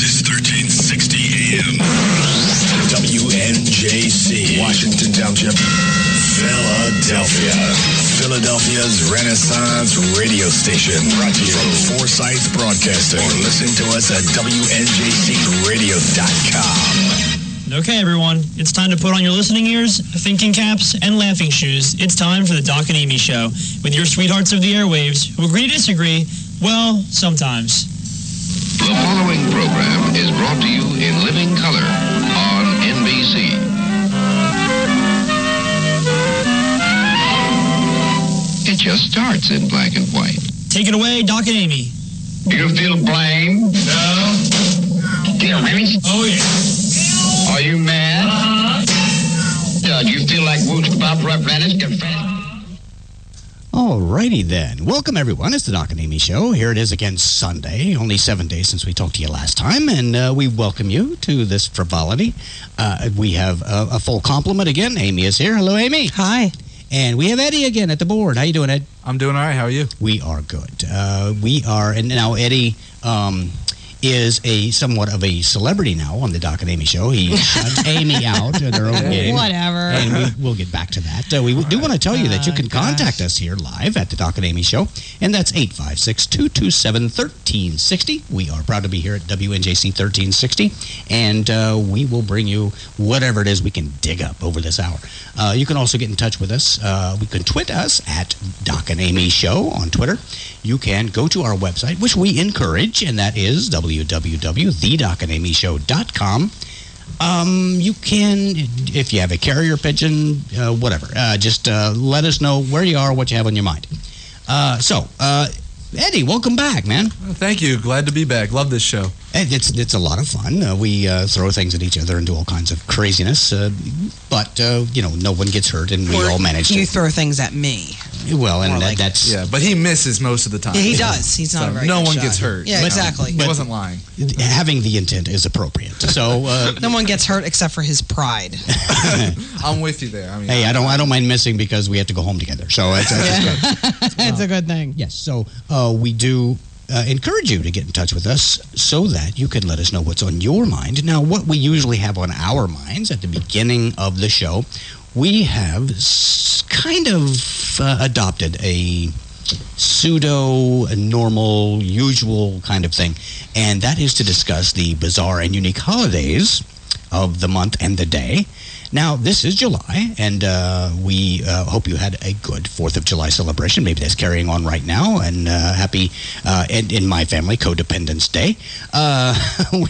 is 1360 AM. WNJC. Washington Township, Philadelphia. Philadelphia's Renaissance radio station. Brought to you from Forsyth Broadcasting. Or listen to us at WNJCradio.com. Okay, everyone, it's time to put on your listening ears, thinking caps, and laughing shoes. It's time for the Doc and Amy Show with your sweethearts of the airwaves who agree to disagree, well, sometimes. The following program is brought to you in living color on NBC. It just starts in black and white. Take it away, Doc and Amy. You feel blamed? No. Feel really? Oh, yeah. Are you mad? Do you feel like Woods Bob Rubranich confessed? Alrighty then. Welcome everyone. It's the Doc and Amy Show. Here it is again Sunday. Only 7 days since we talked to you last time, and we welcome you to this frivolity. We have a full complement again. Amy is here. Hello, Amy. Hi. And we have Eddie again at the board. How you doing, Ed? I'm doing all right. How are you? We are good. And now Eddie is somewhat of a celebrity now on the Doc and Amy Show. He shut Amy out in her own game. Whatever. And we'll get back to that. We do want to tell you that you can contact us here live at the Doc and Amy Show, and that's 856-227-1360. We are proud to be here at WNJC 1360, and we will bring you whatever it is we can dig up over this hour. You can also get in touch with us. We can tweet us at Doc and Amy Show on Twitter. You can go to our website, which we encourage, and that is www.thedocandamyshow.com. You can, if you have a carrier pigeon, whatever, just let us know where you are, what you have on your mind. Eddie, welcome back, man. Thank you. Glad to be back. Love this show. It's a lot of fun. We throw things at each other and do all kinds of craziness, but no one gets hurt, and we all manage to. You throw things at me. Well, and that's yeah, but he misses most of the time. Yeah, he does. He's not a very no good one shot. gets hurt. Yeah, exactly. He wasn't lying. Having the intent is appropriate. So no one gets hurt except for his pride. I'm with you there. I mean, hey, I don't mind missing because we have to go home together. So it's good. It's a good thing. Yes. So we do encourage you to get in touch with us so that you can let us know what's on your mind. Now, what we usually have on our minds at the beginning of the show, we have kind of adopted a pseudo-normal, usual kind of thing, and that is to discuss the bizarre and unique holidays of the month and the day. Now, this is July, and we hope you had a good 4th of July celebration. Maybe that's carrying on right now, and happy, and in my family, Codependence Day. We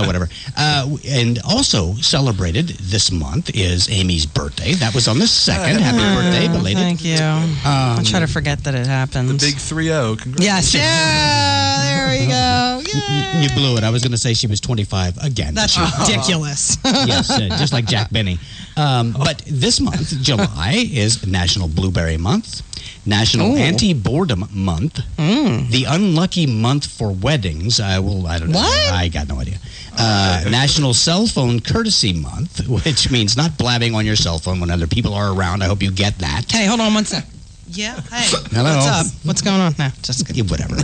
whatever. And also celebrated this month is Amy's birthday. That was on the 2nd. Happy birthday, belated. Thank you. I'll try to forget that it happens. The big 3-0. Congratulations. Yes. Yeah, there we go. Yay. You blew it. I was going to say she was 25 again. That's ridiculous. Yes, just like Jack Benny. But this month, July, is National Blueberry Month, National Anti-Boredom Month, the Unlucky Month for Weddings. I don't know. What? I got no idea. National Cell Phone Courtesy Month, which means not blabbing on your cell phone when other people are around. I hope you get that. Hey, hold on one sec. Yeah. Hey. Hello. What's up? What's going on? No, just kidding. Whatever.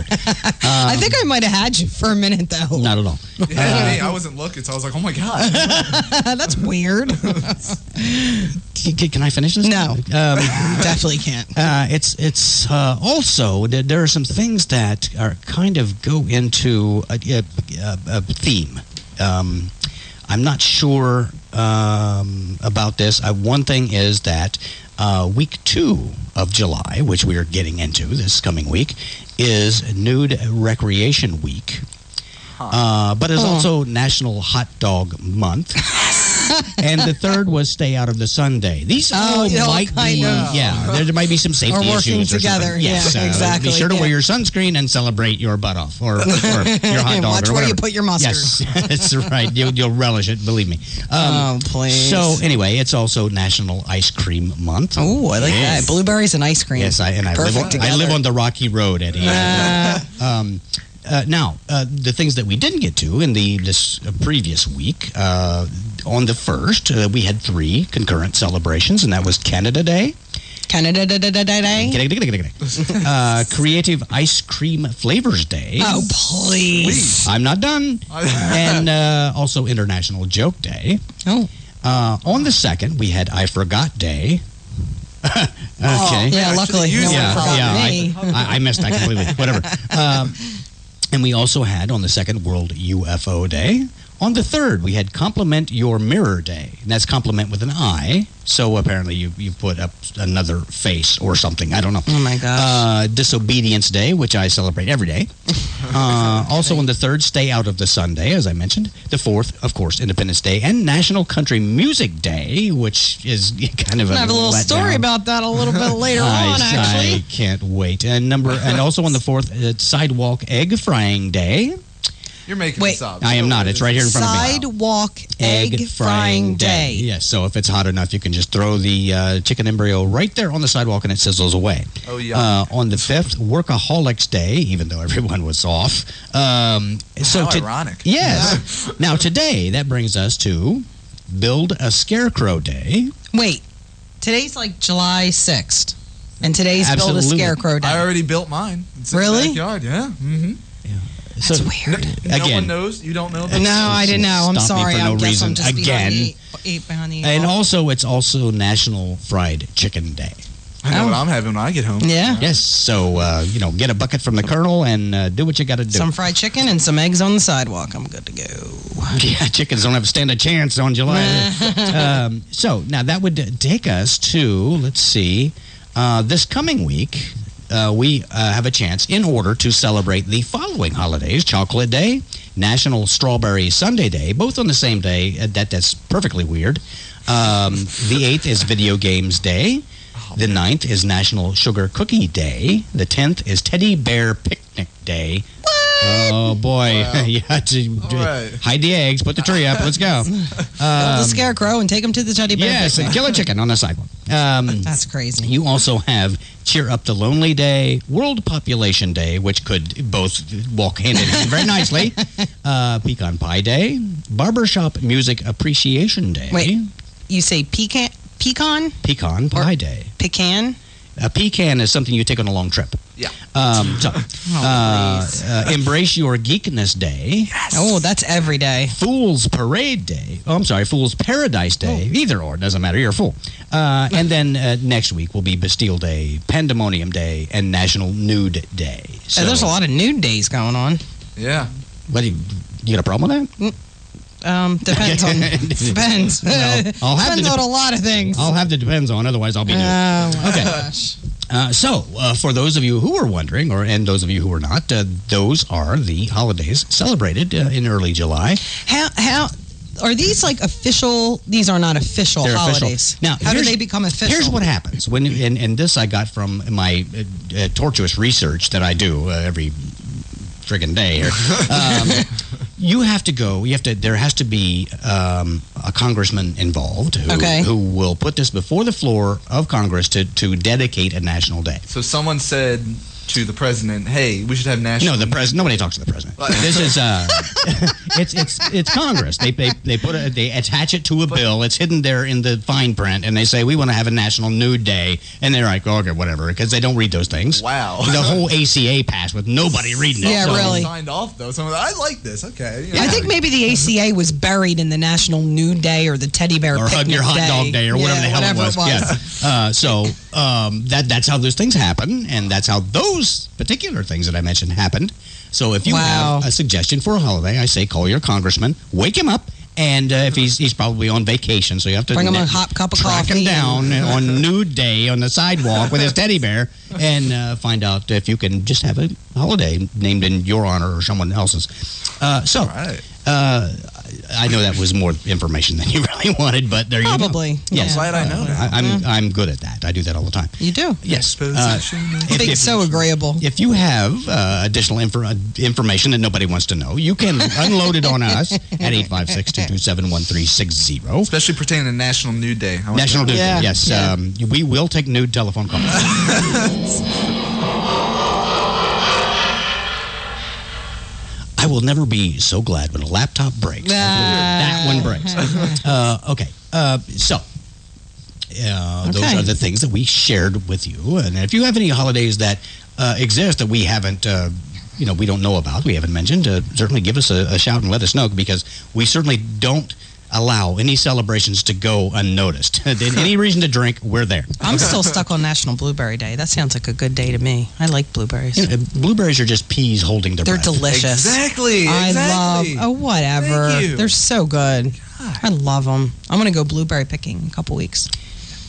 I think I might have had you for a minute, though. Not at all. Yeah, I wasn't looking, so I was like, oh my God. That's weird. Can I finish this? No. Definitely can't. It's also, there are some things that are kind of go into a theme. I'm not sure about this. One thing is that week 2 of July, which we are getting into this coming week, is Nude Recreation Week. But it's also National Hot Dog Month. And the third was Stay Out of the Sun Day. These all might be, there might be some safety issues. Or working together. Yes, exactly. Be sure to wear your sunscreen and celebrate your butt off, or your hot dog. Watch or where you put your mustard. Yes, that's right. You'll relish it, believe me. Please. So anyway, it's also National Ice Cream Month. Oh, I like that. Blueberries and ice cream. Yes, I live on the Rocky Road, Eddie. Now, the things that we didn't get to in this previous week, on the 1st, we had 3 concurrent celebrations, and that was Canada Day, Canada Day. Creative Ice Cream Flavors Day. Oh, please. I'm not done. And also International Joke Day. Oh. On the 2nd, we had I Forgot Day. Okay. Yeah, luckily. No one forgot me. I missed that completely. Whatever. And we also had on the 2nd World UFO Day. On the 3rd, we had Compliment Your Mirror Day. And that's compliment with an I. So apparently you put up another face or something. I don't know. Oh, my gosh. Disobedience Day, which I celebrate every day. Also on the 3rd, Stay Out of the Sun Day, as I mentioned. The 4th, of course, Independence Day. And National Country Music Day, which is kind of I have a little story about that a little bit later on, actually. I can't wait. And also on the 4th, Sidewalk Egg Frying Day. You're making this up. I am not. It's right here in front of me. Sidewalk Egg Frying Day. Yes, so if it's hot enough, you can just throw the chicken embryo right there on the sidewalk and it sizzles away. Oh, yeah. On the 5th, Workaholics Day, even though everyone was off. How ironic. Yes. Now, today, that brings us to Build a Scarecrow Day. Wait, today's like July 6th, and today's Build a Absolutely. Scarecrow Day. I already built mine. It's Really? in the backyard, yeah. Mm-hmm. That's weird. No Again, one knows? You don't know? This? No, I didn't know. I'm Stop me sorry. for no I guess reason. I'm just Again. behind the and also, it's also National Fried Chicken Day. I know what I'm having when I get home. Yeah. Yes, so, get a bucket from the Colonel and do what you got to do. Some fried chicken and some eggs on the sidewalk. I'm good to go. Yeah, chickens don't have to stand a chance on July. So, now that would take us to, let's see, this coming week, we have a chance in order to celebrate the following holidays: Chocolate Day, National Strawberry Sundae Day, both on the same day. That's perfectly weird. The 8th is Video Games Day. The 9th is National Sugar Cookie Day. The 10th is Teddy Bear Picnic Day. Oh, boy. Wow. You had to right. hide the eggs, put the tree up. Let's go. Build the scarecrow and take him to the teddy bear. Yes, and picnic. kill a chicken on the sidewalk. That's crazy. You also have Cheer Up the Lonely Day, World Population Day, which could both walk hand in hand very nicely. Pecan Pie Day, Barbershop Music Appreciation Day. Wait, you say pecan? Pecan Pie Day. Pecan? A pecan is something you take on a long trip. Yeah. Embrace Your Geekness Day. Oh, that's every day. Fool's Parade Day. Oh, I'm sorry, Fool's Paradise Day. Either or, doesn't matter. You're a fool. And then next week will be Bastille Day, Pandemonium Day, and National Nude Day. So, There's a lot of nude days going on. Yeah. What, you got a problem with that? Depends on. Depends. Well, I'll have depends to on a lot of things. I'll have the depends on, otherwise I'll be nude. my Okay. gosh. So, for those of you who are wondering, and those of you who are not, those are the holidays celebrated in early July. How are these like official? These are not official They're holidays. official. Now, how do here's- they become official? Here's what happens when, and this I got from my tortuous research that I do every friggin' day here. You have to go. There has to be a congressman involved who will put this before the floor of Congress to dedicate a national day. So someone said to the president, "Hey, we should have national." No, the president. Nobody talks to the president. This is it's Congress. They they attach it to a bill. It's hidden there in the fine print, and they say we want to have a national nude day, and they're like, okay, whatever, because they don't read those things. Wow. The whole ACA passed with nobody reading it. Yeah, so- really. Signed off though. Someone, I like this. Okay. I think maybe the ACA was buried in the National Nude Day or the Teddy Bear Or Picnic your hot Day. dog day, or whatever the hell it was. Yeah. So that's how those things happen, and that's how those particular things that I mentioned happened. So if you have a suggestion for a holiday, I say call your congressman, wake him up, and if he's probably on vacation, so you have to Bring him a hot cup of track coffee. him down on nude day on the sidewalk with his teddy bear, and find out if you can just have a holiday named in your honor or someone else's. I know that was more information than you really wanted, but there you go. Probably. Yes. I'm glad I know that. I'm good at that. I do that all the time. You do. Yes. It's so agreeable. If you have additional information that nobody wants to know, you can unload it on us at 856-227-1360. Especially pertaining to National Nude Day. National Nude Day, yes. Yeah. We will take nude telephone calls. I will never be so glad when a laptop breaks. That one breaks. Okay. So, Those are the things that we shared with you. And if you have any holidays that exist that we haven't, we don't know about, we haven't mentioned, certainly give us a shout and let us know, because we certainly don't allow any celebrations to go unnoticed. Any reason to drink, we're there. I'm still stuck on National Blueberry Day. That sounds like a good day to me. I like blueberries. Blueberries are just peas holding their breath. They're delicious. Exactly. I love. Oh, whatever. Thank you. They're so good. God. I love them. I'm going to go blueberry picking in a couple weeks.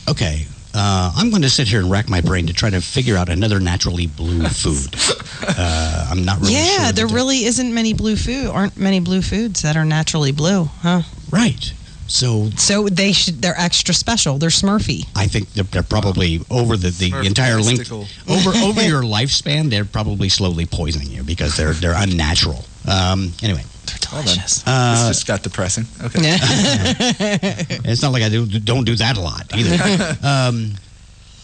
Okay. I'm going to sit here and rack my brain to try to figure out another naturally blue food. I'm not really sure. Yeah, there really aren't many blue foods that are naturally blue, huh? Right. So they're extra special. They're Smurfy. I think they're probably over the entire length over your lifespan. They're probably slowly poisoning you because they're unnatural. Anyway, they're delicious. This just got depressing. Okay. It's not like I don't do that a lot either.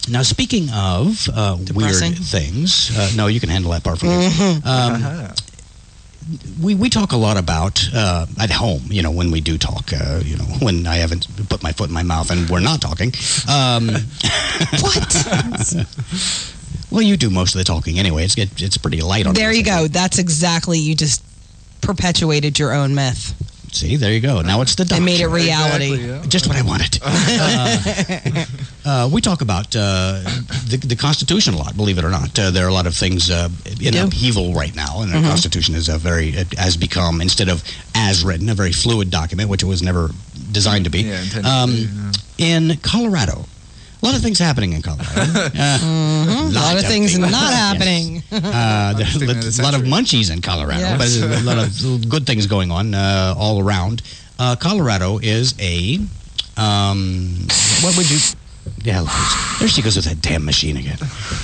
Now, speaking of weird things, no, you can handle that part for me. We talk a lot about at home, when we do talk, when I haven't put my foot in my mouth and we're not talking. What? Well, you do most of the talking anyway. It's pretty light on. There you go. That's exactly, you just perpetuated your own myth. See, there you go. Now it's the doctrine. I made it reality. Exactly, yeah. Just what I wanted. We talk about the Constitution a lot, believe it or not. There are a lot of things in upheaval right now, and the Constitution is has become, instead of as written, a very fluid document, which it was never designed to be. In Colorado, a lot of things happening in Colorado. A lot of things not happening. There's a lot of munchies in Colorado, but there's a lot of good things going on all around. Colorado is a... what would you... Yeah, there she goes with that damn machine again.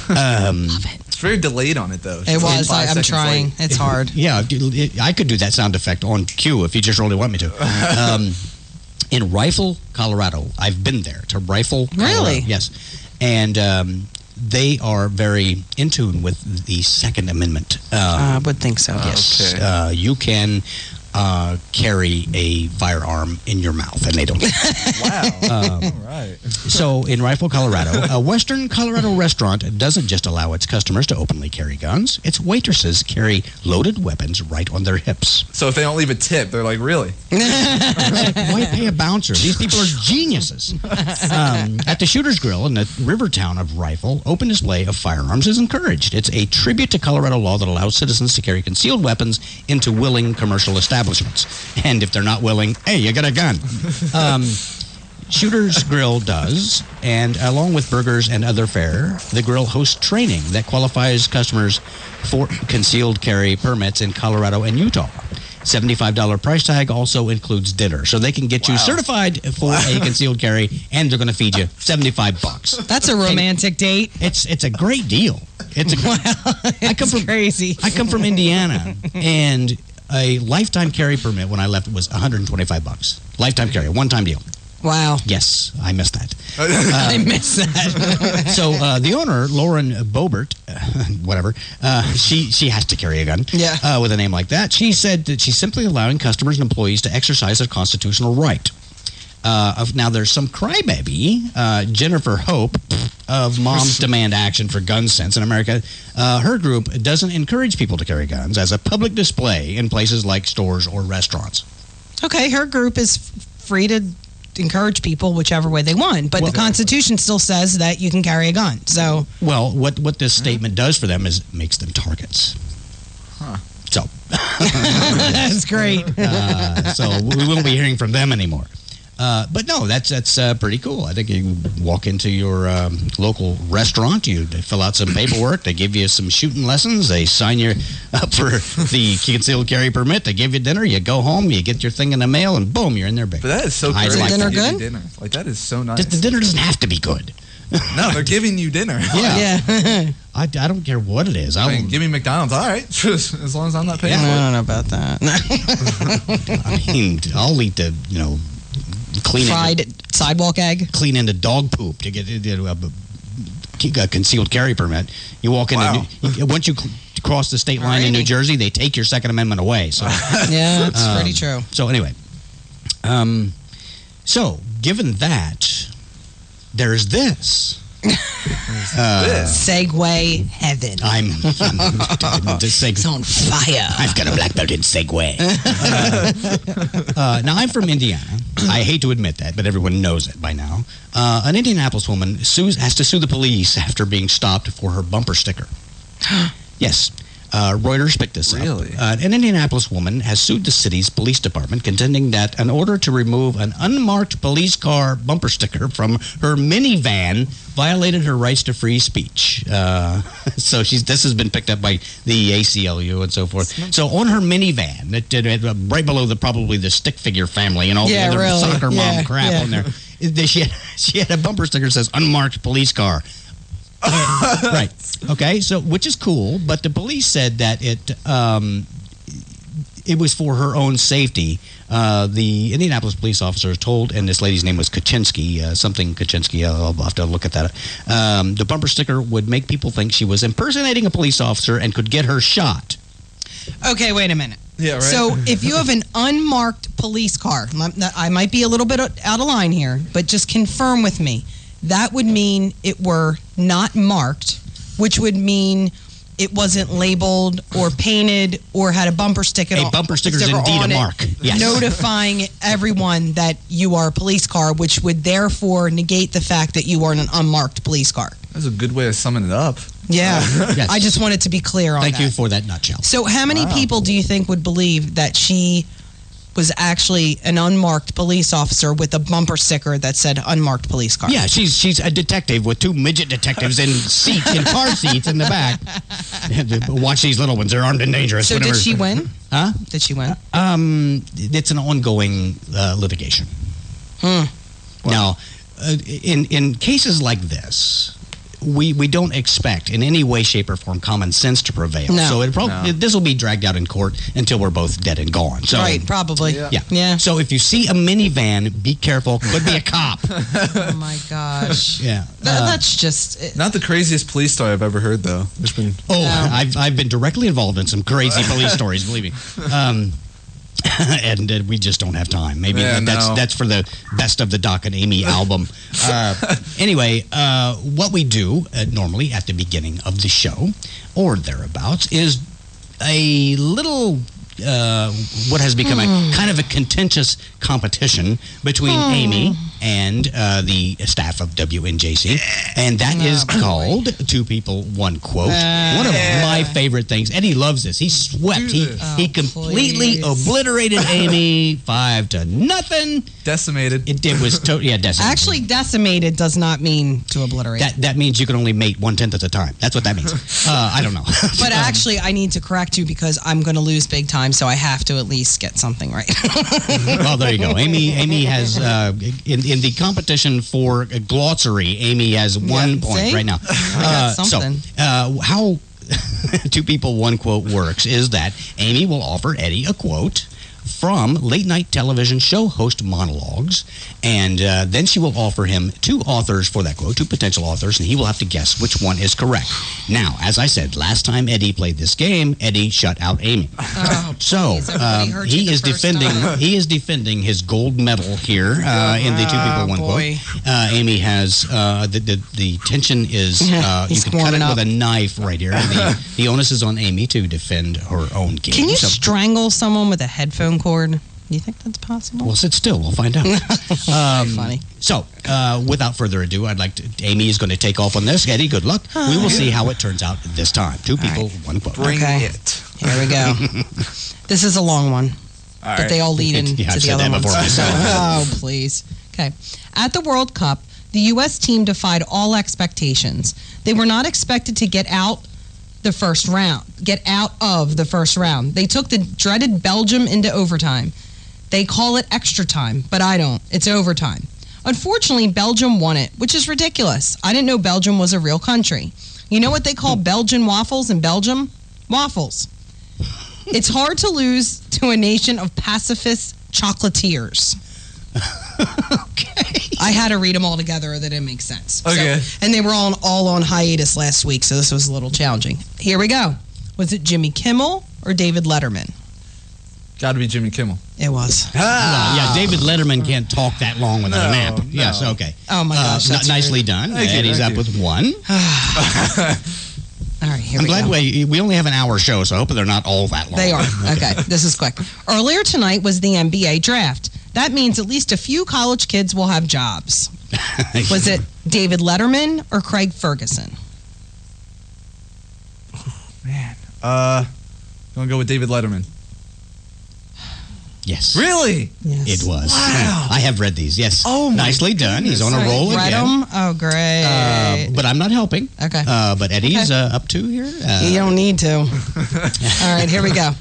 Love it. It's very delayed on it, though. It was. I'm trying. Late. It's hard. Yeah, I could do that sound effect on cue if you just really want me to. In Rifle, Colorado, I've been there to Rifle, Colorado. Really? Yes. And they are very in tune with the Second Amendment. I would think so. Yes. Okay. You can carry a firearm in your mouth, and they don't. Wow. All right. So, in Rifle, Colorado, a Western Colorado restaurant doesn't just allow its customers to openly carry guns. Its waitresses carry loaded weapons right on their hips. So if they don't leave a tip, they're like, really? Why pay a bouncer? These people are geniuses. At the Shooter's Grill in the river town of Rifle, open display of firearms is encouraged. It's a tribute to Colorado law that allows citizens to carry concealed weapons into willing commercial establishments. And if they're not willing, hey, you got a gun. Shooter's Grill does, and along with burgers and other fare, the grill hosts training that qualifies customers for concealed carry permits in Colorado and Utah. $75 price tag also includes dinner, so they can get you certified for a concealed carry, and they're going to feed you $75. That's a romantic date. It's a great deal. It's crazy. I come from Indiana, and a lifetime carry permit when I left was $125. Lifetime carry, one-time deal. Wow. Yes, I missed that. I missed that. So the owner, Lauren Bobert, whatever, she has to carry a gun. Yeah. With a name like that. She said that she's simply allowing customers and employees to exercise their constitutional right. Now, there's some crybaby, Jennifer Hope, of Moms Demand Action for Gun Sense in America. Her group doesn't encourage people to carry guns as a public display in places like stores or restaurants. Okay, her group is free to encourage people whichever way they want, but the Constitution still says that you can carry a gun. So, well, what this statement does for them is makes them targets. So that's great. So we won't be hearing from them anymore. But no, that's pretty cool. I think you walk into your local restaurant, you fill out some paperwork, they give you some shooting lessons, they sign you up for the concealed carry permit, they give you dinner, you go home, you get your thing in the mail, and boom, you're in their bag. But that is so I great. like dinner that. good? Dinner. Like, that is so nice. The dinner doesn't have to be good. No, they're giving you dinner. Yeah. I don't care what it is. I mean, give me McDonald's. All right. As long as I'm not paying for it. I don't know about that. I mean, I'll eat the, clean Fried sidewalk egg. Clean into dog poop to get a concealed carry permit. You walk in, once you cross the state line in New Jersey, they take your Second Amendment away. So yeah, that's pretty true. So anyway, so given that, there's this. Segway heaven. I'm It's on fire. I've got a black belt in Segway. Now, I'm from Indiana. I hate to admit that, but everyone knows it by now. An Indianapolis woman has to sue the police after being stopped for her bumper sticker. Yes. Reuters picked this up. Really? An Indianapolis woman has sued the city's police department, contending that in order to remove an unmarked police car bumper sticker from her minivan violated her rights to free speech. So this has been picked up by the ACLU and so forth. So on her minivan, right below probably the stick figure family and all the other soccer mom crap on there, she had a bumper sticker that says unmarked police car. Right. Okay. So, which is cool, but the police said that it was for her own safety. The Indianapolis police officer told, and this lady's name was Kaczynski, something Kaczynski. I'll have to look at that. The bumper sticker would make people think she was impersonating a police officer and could get her shot. Okay, wait a minute. Yeah, right. So if you have an unmarked police car, I might be a little bit out of line here, but just confirm with me. That would mean it were not marked, which would mean it wasn't labeled or painted or had a bumper sticker. A bumper sticker is indeed a mark. Yes. Notifying everyone that you are a police car, which would therefore negate the fact that you are an unmarked police car. That's a good way of summing it up. Yeah. Yes. I just wanted to be clear on that. Thank you for that nutshell. So how many people do you think would believe that she was actually an unmarked police officer with a bumper sticker that said unmarked police car? Yeah, she's a detective with two midget detectives in car seats in the back. Watch these little ones; they're armed and dangerous. So whatever. did she win? Huh? Did she win? It's an ongoing litigation. Now, in cases like this, we don't expect in any way, shape, or form common sense to prevail. No. So this will be dragged out in court until we're both dead and gone. So, Right, probably. Yeah. So if you see a minivan, be careful. Could be a cop. Oh my gosh. Yeah. That's just. Not the craziest police story I've ever heard, though. There's been. I've been directly involved in some crazy police stories. Believe me. And we just don't have time. Maybe that's for the best of the Doc and Amy album. Anyway, what we do normally at the beginning of the show or thereabouts is a little what has become a kind of a contentious competition between Amy and the staff of WNJC, and that is called Two People, One Quote. One of my favorite things. Eddie loves this. He swept. He completely obliterated Amy 5-0. Decimated. It was totally decimated. Actually, decimated does not mean to obliterate. That means you can only mate 1/10 at a time. That's what that means. I don't know. But actually, I need to correct you because I'm going to lose big time, so I have to at least get something right. Well, there you go. Amy has in the competition for glossary. Amy has 1 point right now. I got something. So, how Two People, One Quote works is that Amy will offer Eddie a quote from late night television show host monologues, and then she will offer him two authors for that quote, two potential authors, and he will have to guess which one is correct. Now, as I said, last time Eddie played this game, Eddie shut out Amy. So he is defending his gold medal here in the Two People, One Quote. Amy has the tension is you can cut it with a knife right here. The onus is on Amy to defend her own game. Can you strangle someone with a headphone cord? Do you think that's possible? Well, sit still. We'll find out. Funny. So, without further ado, Amy is going to take off on this. Eddie, good luck. We will see how it turns out this time. Two people, one quote. Bring it. Here we go. This is a long one, but they all lead into the other one. Oh, please. Okay. At the World Cup, the U.S. team defied all expectations. They were not expected to get out of the first round. They took the dreaded Belgium into overtime. They call it extra time, but I don't. It's overtime. Unfortunately, Belgium won it, which is ridiculous. I didn't know Belgium was a real country. You know what they call Belgian waffles in Belgium? Waffles. It's hard to lose to a nation of pacifist chocolatiers. Okay. I had to read them all together or they didn't make sense. Okay. And they were all on hiatus last week, so this was a little challenging. Here we go. Was it Jimmy Kimmel or David Letterman? Got to be Jimmy Kimmel. It was. Well, yeah, David Letterman can't talk that long without a nap. No. Yes, okay. Oh, my gosh. That's nicely done. Thank you, Eddie's thank up you. with 1. All right, here I'm we glad go. we only have an hour show, so I hope they're not all that long. They are. Okay, this is quick. Earlier tonight was the NBA draft. That means at least a few college kids will have jobs. Was it David Letterman or Craig Ferguson? Man. I'm going to go with David Letterman. Yes. Really? Yes. It was. Wow. I have read these, yes. Oh, my Nicely done. He's on a goodness. roll Read again. 'em? Oh, great. But I'm not helping. Okay. But Eddie's up 2 here. You don't need to. All right, here we go.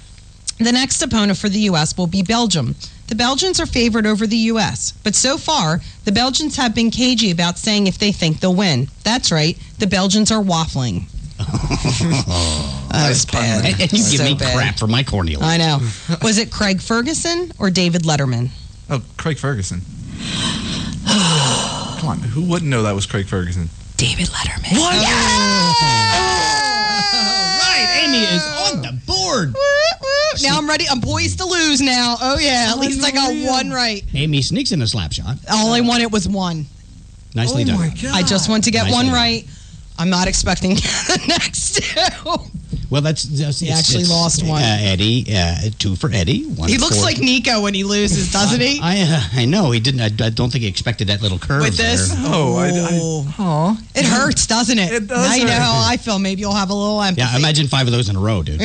The next opponent for the U.S. will be Belgium. The Belgians are favored over the U.S., but so far, the Belgians have been cagey about saying if they think they'll win. That's right, the Belgians are waffling. That was bad. And you give So me bad. crap for my cornmeal. I know. Was it Craig Ferguson or David Letterman? Oh, Craig Ferguson. Come on, who wouldn't know that was Craig Ferguson? David Letterman. What? Right, Amy is on the board. Now I'm ready. I'm poised to lose now. Oh, yeah. At least I got Unreal. one right. Amy sneaks in a slap shot. All I wanted was one. Nicely done. Oh my God. I just want to get Nicely one done. right. I'm not expecting the next two. Well, that's He actually lost one. Eddie, 2 for Eddie. 1 He looks for- like Nico when he loses, doesn't he? I know he didn't. I don't think he expected that little curve With this? there. Oh, It hurts, doesn't it? It does Now you know hurt. how I feel. Maybe you'll have a little empathy. Yeah, imagine 5 of those in a row, dude.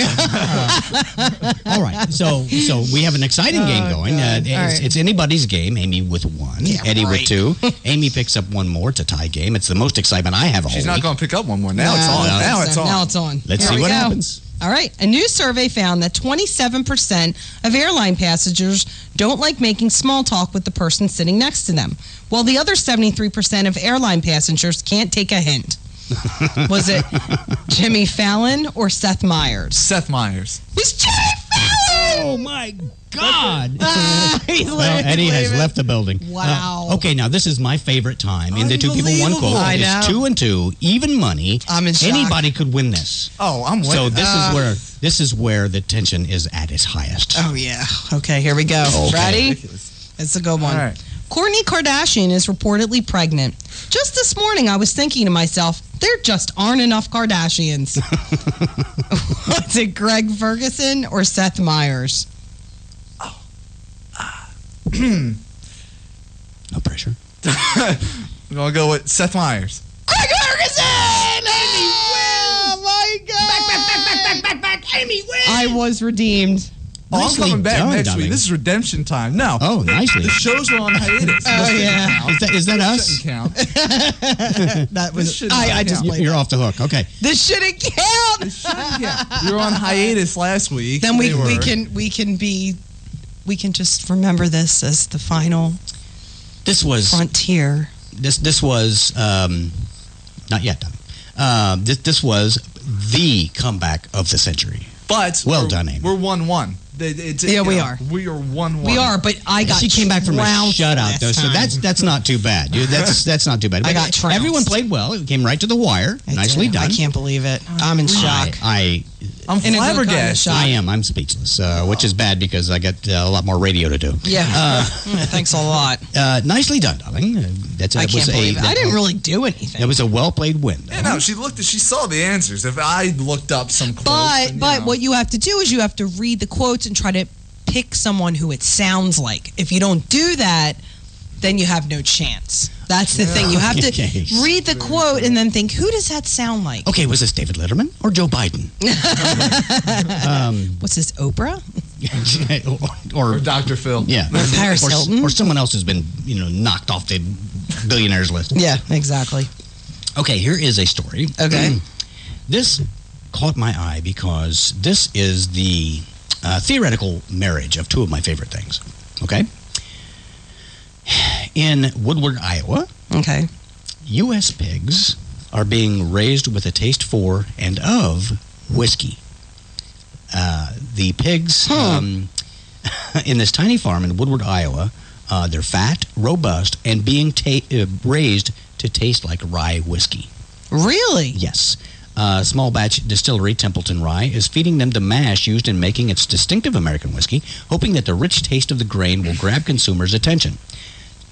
All right, so we have an exciting game going. God. It's, All right. it's anybody's game. Amy with 1, Yeah, Eddie right. with 2. Amy picks up 1 more. It's a tie game. It's the most excitement I have all She's week. not going to pick up one more. Now it's on. No, Now it's on. Now it's on. Let's Here see we what go. happens. All right. A new survey found that 27% of airline passengers don't like making small talk with the person sitting next to them, while the other 73% of airline passengers can't take a hint. Was it Jimmy Fallon or Seth Meyers? Seth Meyers. It was Jimmy Fallon! Oh my God! He's Well, leaving. Eddie has left the building. Wow. Okay, now this is my favorite time in the 2 people 1 quote. I know. It's 2 and 2, even money. I'm in shock. Anybody could win this. Oh, I'm winning. So this is where the tension is at its highest. Oh, yeah. Okay, here we go. Okay. Ready? Ridiculous. It's a good one. All right. Kourtney Kardashian is reportedly pregnant. Just this morning, I was thinking to myself, there just aren't enough Kardashians. Was it Greg Ferguson or Seth Meyers? No pressure. I'm going to go with Seth Meyers. Greg Ferguson! Amy wins! Oh, my God! Amy wins! I was redeemed. Oh, I'm Nicely coming back done, next darling. week. This is redemption time. No. Oh, nicely. The shows are on hiatus. Oh, yeah. Is that us? Shouldn't count. That was. This should I not just count. played. You're off the hook. Okay. This shouldn't count. It shouldn't count. You were on hiatus last week. Then we They were. can just remember this as the final This was frontier. this was not yet done. This was the comeback of the century. But Well we're- done, Amy. We're 1-1. Yeah, we are. We are 1-1. We are, but I got She came back from a trounced shutout last though, so time. that's not too bad. That's not too bad. I But got trounced. Everyone played well. It came right to the wire. I Nicely did. done. I can't believe it. I'm in shock. I'm In a good kind of flabbergasted. shock. I am. I'm speechless, which is bad because I got a lot more radio to do. Yeah. Thanks a lot. Nicely done, darling. I can't believe it. I didn't really do anything. That was a well played win. Yeah, no, she saw the answers. If I looked up some quotes. But then, what you have to do is you have to read the quotes and try to pick someone who it sounds like. If you don't do that, then you have no chance. That's the thing. You have to Okay. read the quote and then think, who does that sound like? Okay, was this David Letterman or Joe Biden? What's this, Oprah? or Dr. Phil. Yeah, Or Paris Hilton? or someone else has been knocked off the billionaires list. Yeah, exactly. Okay, here is a story. Okay. This caught my eye because this is the theoretical marriage of 2 of my favorite things. Okay, in Woodward, Iowa, Okay. U.S. pigs are being raised with a taste for and of whiskey. The pigs in this tiny farm in Woodward, Iowa, they're fat, robust, and being raised to taste like rye whiskey. Really? Yes. Small batch distillery Templeton Rye is feeding them the mash used in making its distinctive American whiskey, hoping that the rich taste of the grain will grab consumers' attention.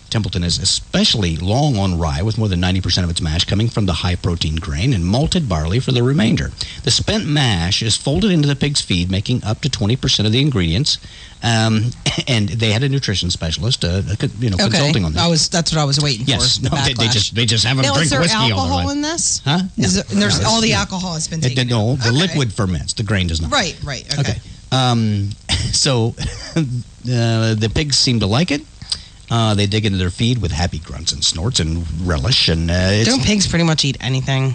Templeton is especially long on rye, with more than 90% of its mash coming from the high-protein grain, and malted barley for the remainder. The spent mash is folded into the pig's feed, making up to 20% of the ingredients. And they had a nutrition specialist, consulting on this. That's what I was waiting for. Yes, the they just have them now, drink is there whiskey all their alcohol life. in this? Huh? There's all the alcohol has been taken. No, the Okay. liquid ferments. The grain does not. Right. Okay. So the pigs seem to like it. They dig into their feed with happy grunts and snorts and relish. And don't pigs pretty much eat anything?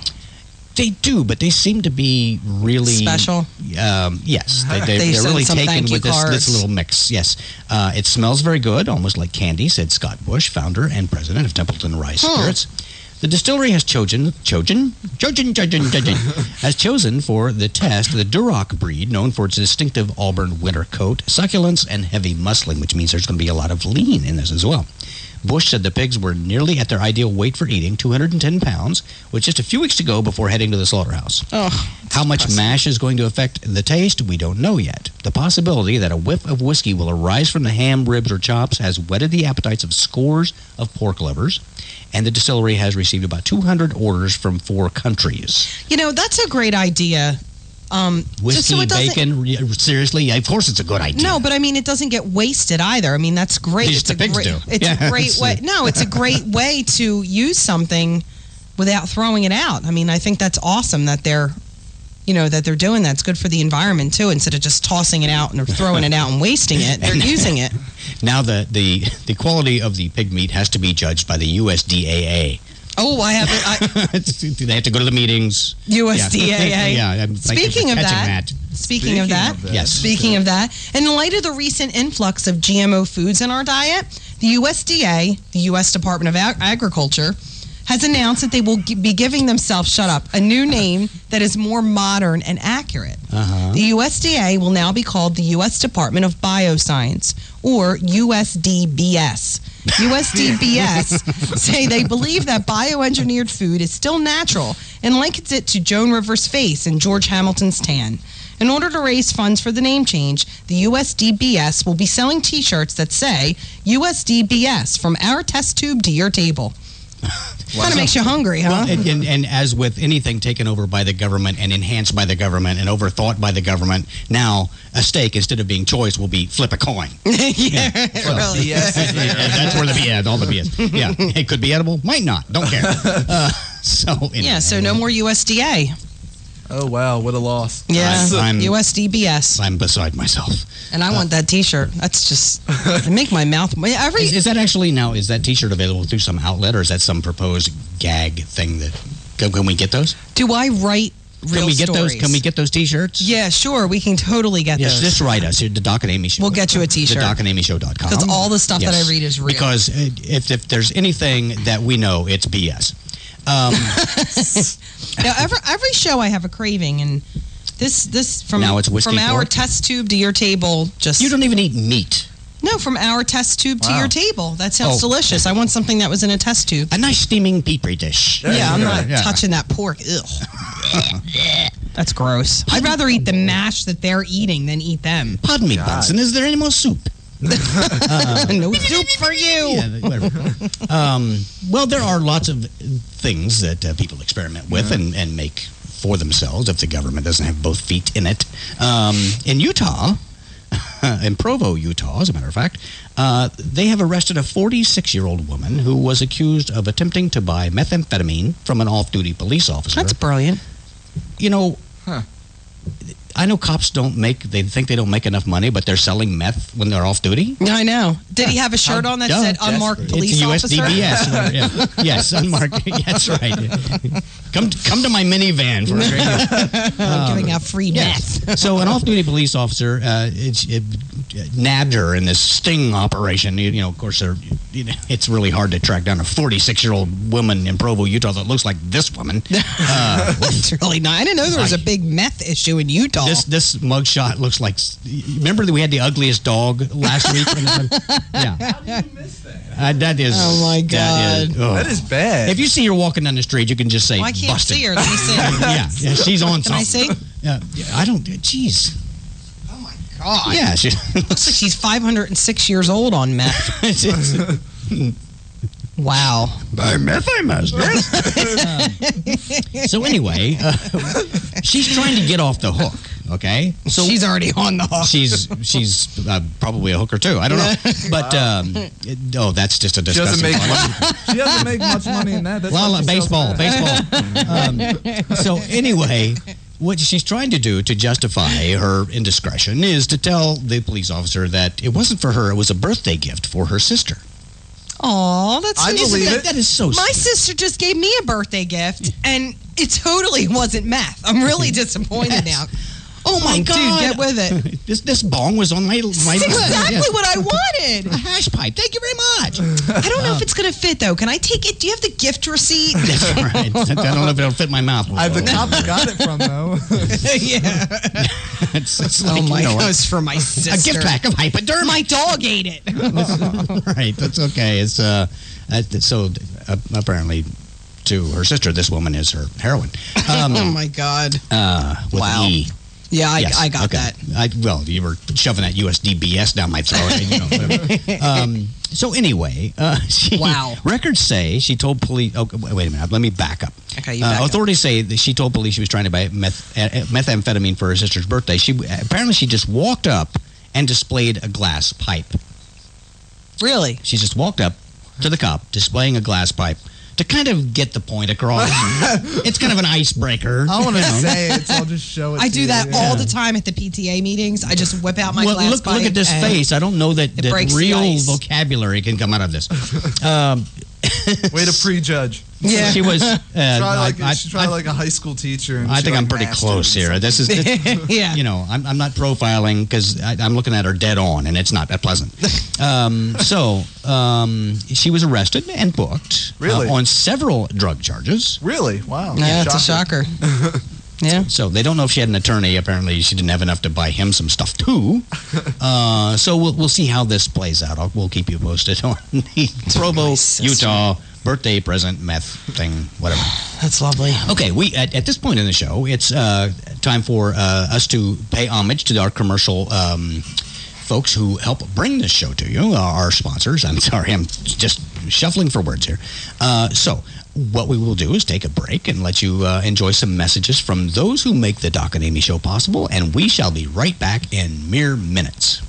They do, but they seem to be really special. Yes, they're send really some taken thank you with this cards. little mix. Yes, it smells very good, almost like candy," said Scott Bush, founder and president of Templeton Rye Spirits. The distillery has chosen for the test the Duroc breed, known for its distinctive auburn winter coat, succulence, and heavy muscling, which means there's going to be a lot of lean in this as well. Bush said the pigs were nearly at their ideal weight for eating, 210 pounds, with just a few weeks to go before heading to the slaughterhouse. How much mash is going to affect the taste, we don't know yet. The possibility that a whiff of whiskey will arise from the ham, ribs, or chops has whetted the appetites of scores of pork lovers, and the distillery has received about 200 orders from 4 countries. That's a great idea. Whiskey, bacon, seriously? Of course it's a good idea. No, but I mean, it doesn't get wasted either. I mean, that's great. It's a great way. No, it's a great way to use something without throwing it out. I mean, I think that's awesome that they're doing that. It's good for the environment too. Instead of just tossing it out and throwing it out and wasting it, they're using it. Now the quality of the pig meat has to be judged by the USDAA. Oh, I have it. They have to go to the meetings. USDAA. Yeah. Speaking of that. Speaking of that, in light of the recent influx of GMO foods in our diet, the USDA, the U.S. Department of Agriculture, has announced that they will be giving themselves, a new name that is more modern and accurate. The USDA will now be called the U.S. Department of Bioscience, or USDBS. USDBS say they believe that bioengineered food is still natural and likens it to Joan Rivers' face and George Hamilton's tan. In order to raise funds for the name change, the USDBS will be selling T-shirts that say USDBS, from our test tube to your table. Kind of makes you hungry, huh? Well, and as with anything taken over by the government and enhanced by the government and overthought by the government, now a steak, instead of being choice, will be flip a coin. Really. That's where all the BS. Yeah, it could be edible, might not, don't care. So no more USDA. Oh, wow, what a loss. Yeah, USDBS. I'm beside myself. And I want that T-shirt. That's just, it make my mouth. Is that actually now, is that T-shirt available through some outlet, or is that some proposed gag thing that, can we get those? Do I write real stories? Can we get those T-shirts? Yeah, sure, we can totally get those. Yes, just write us at the Doc and Amy Show. We'll get you a T-shirt. TheDocandamyShow.com. Because all the stuff that I read is real. Because if there's anything that we know, it's BS. Now, every show I have a craving, and this from now it's from our pork? test tube to your table. Just you don't even eat meat. No, from our test tube to your table. That sounds delicious. I want something that was in a test tube. A nice steaming petri dish. Yeah, I'm not touching that pork. Ugh. That's gross. I'd rather eat the mash that they're eating than eat them. Pardon me, Bunsen. Is there any more soup? No soup for you. Yeah, whatever. Well, there are lots of things that people experiment with and make for themselves if the government doesn't have both feet in it. In Utah, in Provo, Utah, as a matter of fact, they have arrested a 46-year-old woman who was accused of attempting to buy methamphetamine from an off-duty police officer. That's brilliant. I know cops they think they don't make enough money, but they're selling meth when they're off duty. I know. Did he have a shirt on that said unmarked police officer? It's USDBS. Yes, unmarked. That's right. Come to my minivan for a drink. Giving out free meth. So an off-duty police officer nabbed her in this sting operation. Of course, it's really hard to track down a 46-year-old woman in Provo, Utah that looks like this woman. That's really nice. I didn't know there was a big meth issue in Utah. This mugshot looks like. Remember that we had the ugliest dog last week? Yeah. How do you miss that? That is. Oh my God. That is bad. If you see her walking down the street, you can just say, I can't busted. see her. Let me see. Yeah, she's on Can I something. see? Yeah, I don't. Jeez. Oh my God. Yeah, she Looks like she's 506 years old on meth. Wow. By meth, I must. So anyway, she's trying to get off the hook. Okay, so She's already on the hook. she's probably a hooker too. I don't know, but that's just a She doesn't disgusting. make money. She doesn't make much money in that. That's Well, why she sells baseball. meth. So anyway, what she's trying to do to justify her indiscretion is to tell the police officer that it wasn't for her; it was a birthday gift for her sister. Aw, that's I sweet. believe it. That is so My sweet. sister just gave me a birthday gift, and it totally wasn't meth. I'm really disappointed now. Oh my God! Dude, get with it. This bong was on my. That's exactly what I wanted. A hash pipe. Thank you very much. I don't know if it's going to fit, though. Can I take it? Do you have the gift receipt? That's all right. I don't know if it'll fit my mouth. I have the cops got it from though. Yeah. It's like, Oh my you know, God, it's for my a sister. gift pack of hypodermic. My dog ate it. Right, that's okay. It's so apparently to her sister, this woman is her heroine. Oh my God. With Wow. an E. Yeah, Yes, I got okay. that. Well, you were shoving that USD BS down my throat. You know, whatever. So anyway, Wow. Records say she told police. Oh, wait a minute. Let me back up. Okay, you back up. Authorities say that she told police she was trying to buy methamphetamine for her sister's birthday. Apparently she just walked up and displayed a glass pipe. Really? She just walked up to the cop, displaying a glass pipe to kind of get the point across. It's kind of an icebreaker. I want to you know. say it, so I'll just show it. I to do you. that Yeah. all the time at the PTA meetings. I just whip out my glass look pipe at this and face. I don't know that breaks the real ice. vocabulary can come out of this. Way to prejudge. Yeah. She was. She's probably like a high school teacher. And I she, think like, I'm pretty mastered close it. here. This is, Yeah. you know, I'm not profiling because I'm looking at her dead on, and it's not that pleasant. She was arrested and booked Really? on several drug charges. Really? Wow. Yeah, it's a shocker. Yeah. So they don't know if she had an attorney. Apparently, she didn't have enough to buy him some stuff too. So we'll see how this plays out. We'll keep you posted on the Provo, Utah birthday present meth thing, whatever. That's lovely. Okay, we at this point in the show, it's time for us to pay homage to our commercial folks who help bring this show to you, our sponsors. I'm sorry, I'm just shuffling for words here. So what we will do is take a break and let you enjoy some messages from those who make the Doc and Amy Show possible, and we shall be right back in mere minutes.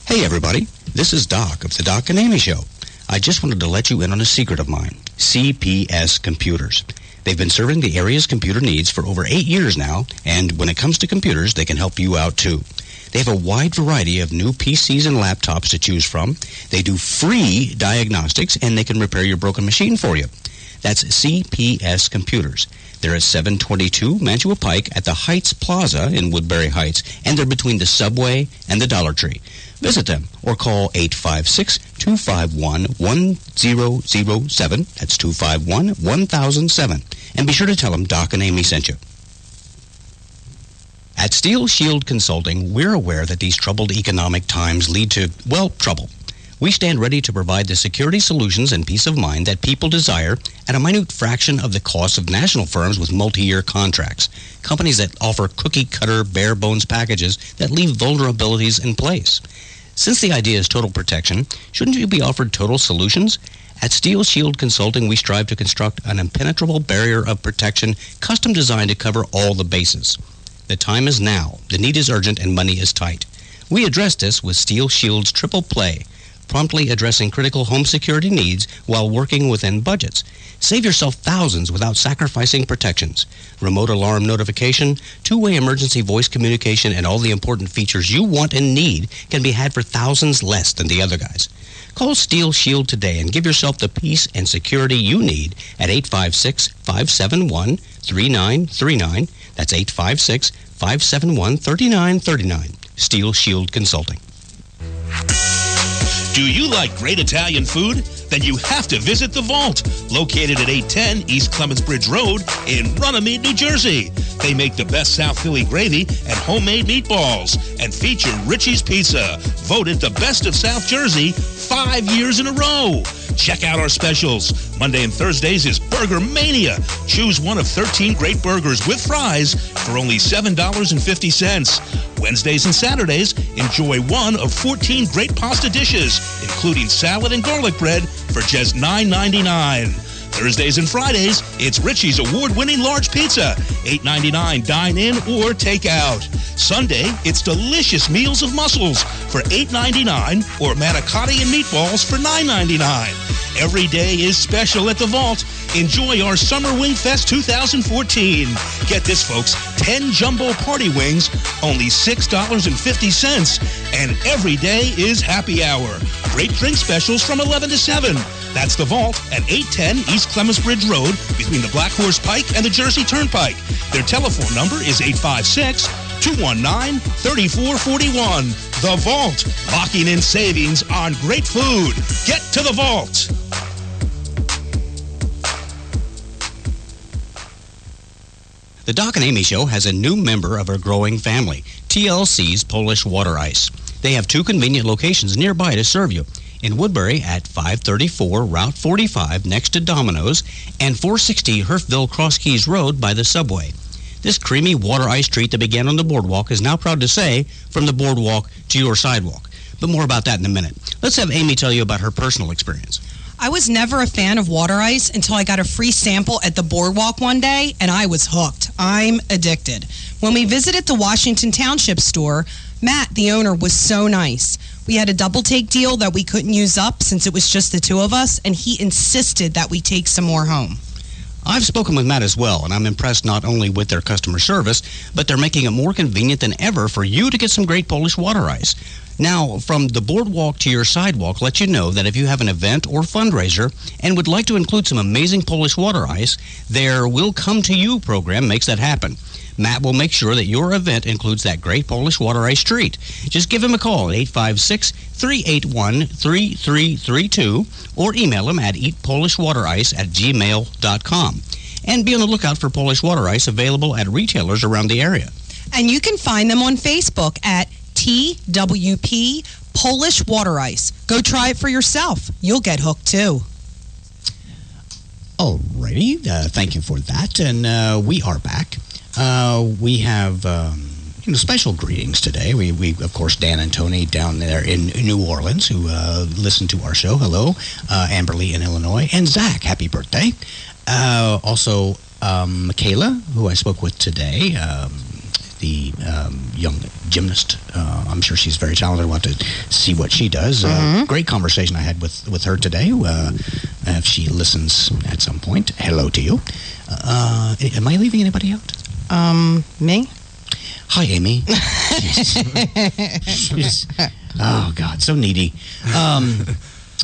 Hey, everybody. This is Doc of the Doc and Amy Show. I just wanted to let you in on a secret of mine, CPS Computers. They've been serving the area's computer needs for over 8 years now, and when it comes to computers, they can help you out too. They have a wide variety of new PCs and laptops to choose from. They do free diagnostics, and they can repair your broken machine for you. That's CPS Computers. They're at 722 Mantua Pike at the Heights Plaza in Woodbury Heights, and they're between the Subway and the Dollar Tree. Visit them or call 856-251-1007. That's 251-1007. And be sure to tell them Doc and Amy sent you. At Steel Shield Consulting, we're aware that these troubled economic times lead to, well, trouble. We stand ready to provide the security solutions and peace of mind that people desire at a minute fraction of the cost of national firms with multi-year contracts. Companies that offer cookie-cutter, bare-bones packages that leave vulnerabilities in place. Since the idea is total protection, shouldn't you be offered total solutions? At Steel Shield Consulting, we strive to construct an impenetrable barrier of protection, custom designed to cover all the bases. The time is now. The need is urgent and money is tight. We address this with Steel Shield's triple play, promptly addressing critical home security needs while working within budgets. Save yourself thousands without sacrificing protections. Remote alarm notification, two-way emergency voice communication, and all the important features you want and need can be had for thousands less than the other guys. Call Steel Shield today and give yourself the peace and security you need at 856-571-3939. That's 856-571-3939. Steel Shield Consulting. Do you like great Italian food? then you have to visit The Vault, located at 810 East Clements Bridge Road in Runnymede, New Jersey. They make the best South Philly gravy and homemade meatballs and feature Richie's Pizza, voted the best of South Jersey 5 years in a row. Check out our specials. Monday and Thursdays is Burger Mania. Choose one of 13 great burgers with fries for only $7.50. Wednesdays and Saturdays, enjoy one of 14 great pasta dishes, including salad and garlic bread for just $9.99. Thursdays and Fridays, it's Richie's award-winning large pizza, $8.99 dine-in or take-out. Sunday, it's delicious meals of mussels for $8.99 or manicotti and meatballs for $9.99. Every day is special at The Vault. Enjoy our Summer Wing Fest 2014. Get this, folks, 10 jumbo party wings, only $6.50. And every day is happy hour. Great drink specials from 11 to 7. That's The Vault at 810 East Clements Bridge Road between the Black Horse Pike and the Jersey Turnpike. Their telephone number is 856-219-3441. The Vault, locking in savings on great food. Get to The Vault. The Doc and Amy Show has a new member of our growing family, TLC's Polish Water Ice. They have 2 convenient locations nearby to serve you. In Woodbury at 534 Route 45 next to Domino's and 460 Herfville Cross Keys Road by the subway. This creamy water ice treat that began on the boardwalk is now proud to say, from the boardwalk to your sidewalk. But more about that in a minute. Let's have Amy tell you about her personal experience. I was never a fan of water ice until I got a free sample at the boardwalk one day, and I was hooked. I'm addicted. When we visited the Washington Township store, Matt, the owner, was so nice. We had a double take deal that we couldn't use up since it was just the 2 of us, and he insisted that we take some more home. I've spoken with Matt as well, and I'm impressed not only with their customer service, but they're making it more convenient than ever for you to get some great Polish water ice. Now, from the boardwalk to your sidewalk, let you know that if you have an event or fundraiser and would like to include some amazing Polish water ice, their Will Come to You program makes that happen. Matt will make sure that your event includes that great Polish water ice treat. Just give him a call at 856-381-3332 or email him at eatpolishwaterice@gmail.com. And be on the lookout for Polish water ice available at retailers around the area. And you can find them on Facebook at TWP Polish Water Ice. Go try it for yourself. You'll get hooked too. Alrighty, thank you for that. And we are back. We have special greetings today. We of course, Dan and Tony down there in New Orleans who listen to our show. Hello. Amberly in Illinois. And Zach, happy birthday. Also, Michaela, who I spoke with today, the young gymnast. I'm sure she's very talented. I want to see what she does. Great conversation I had with her today. If she listens at some point, hello to you. Am I leaving anybody out? Me? Hi, Amy. Jeez. Oh, God, so needy.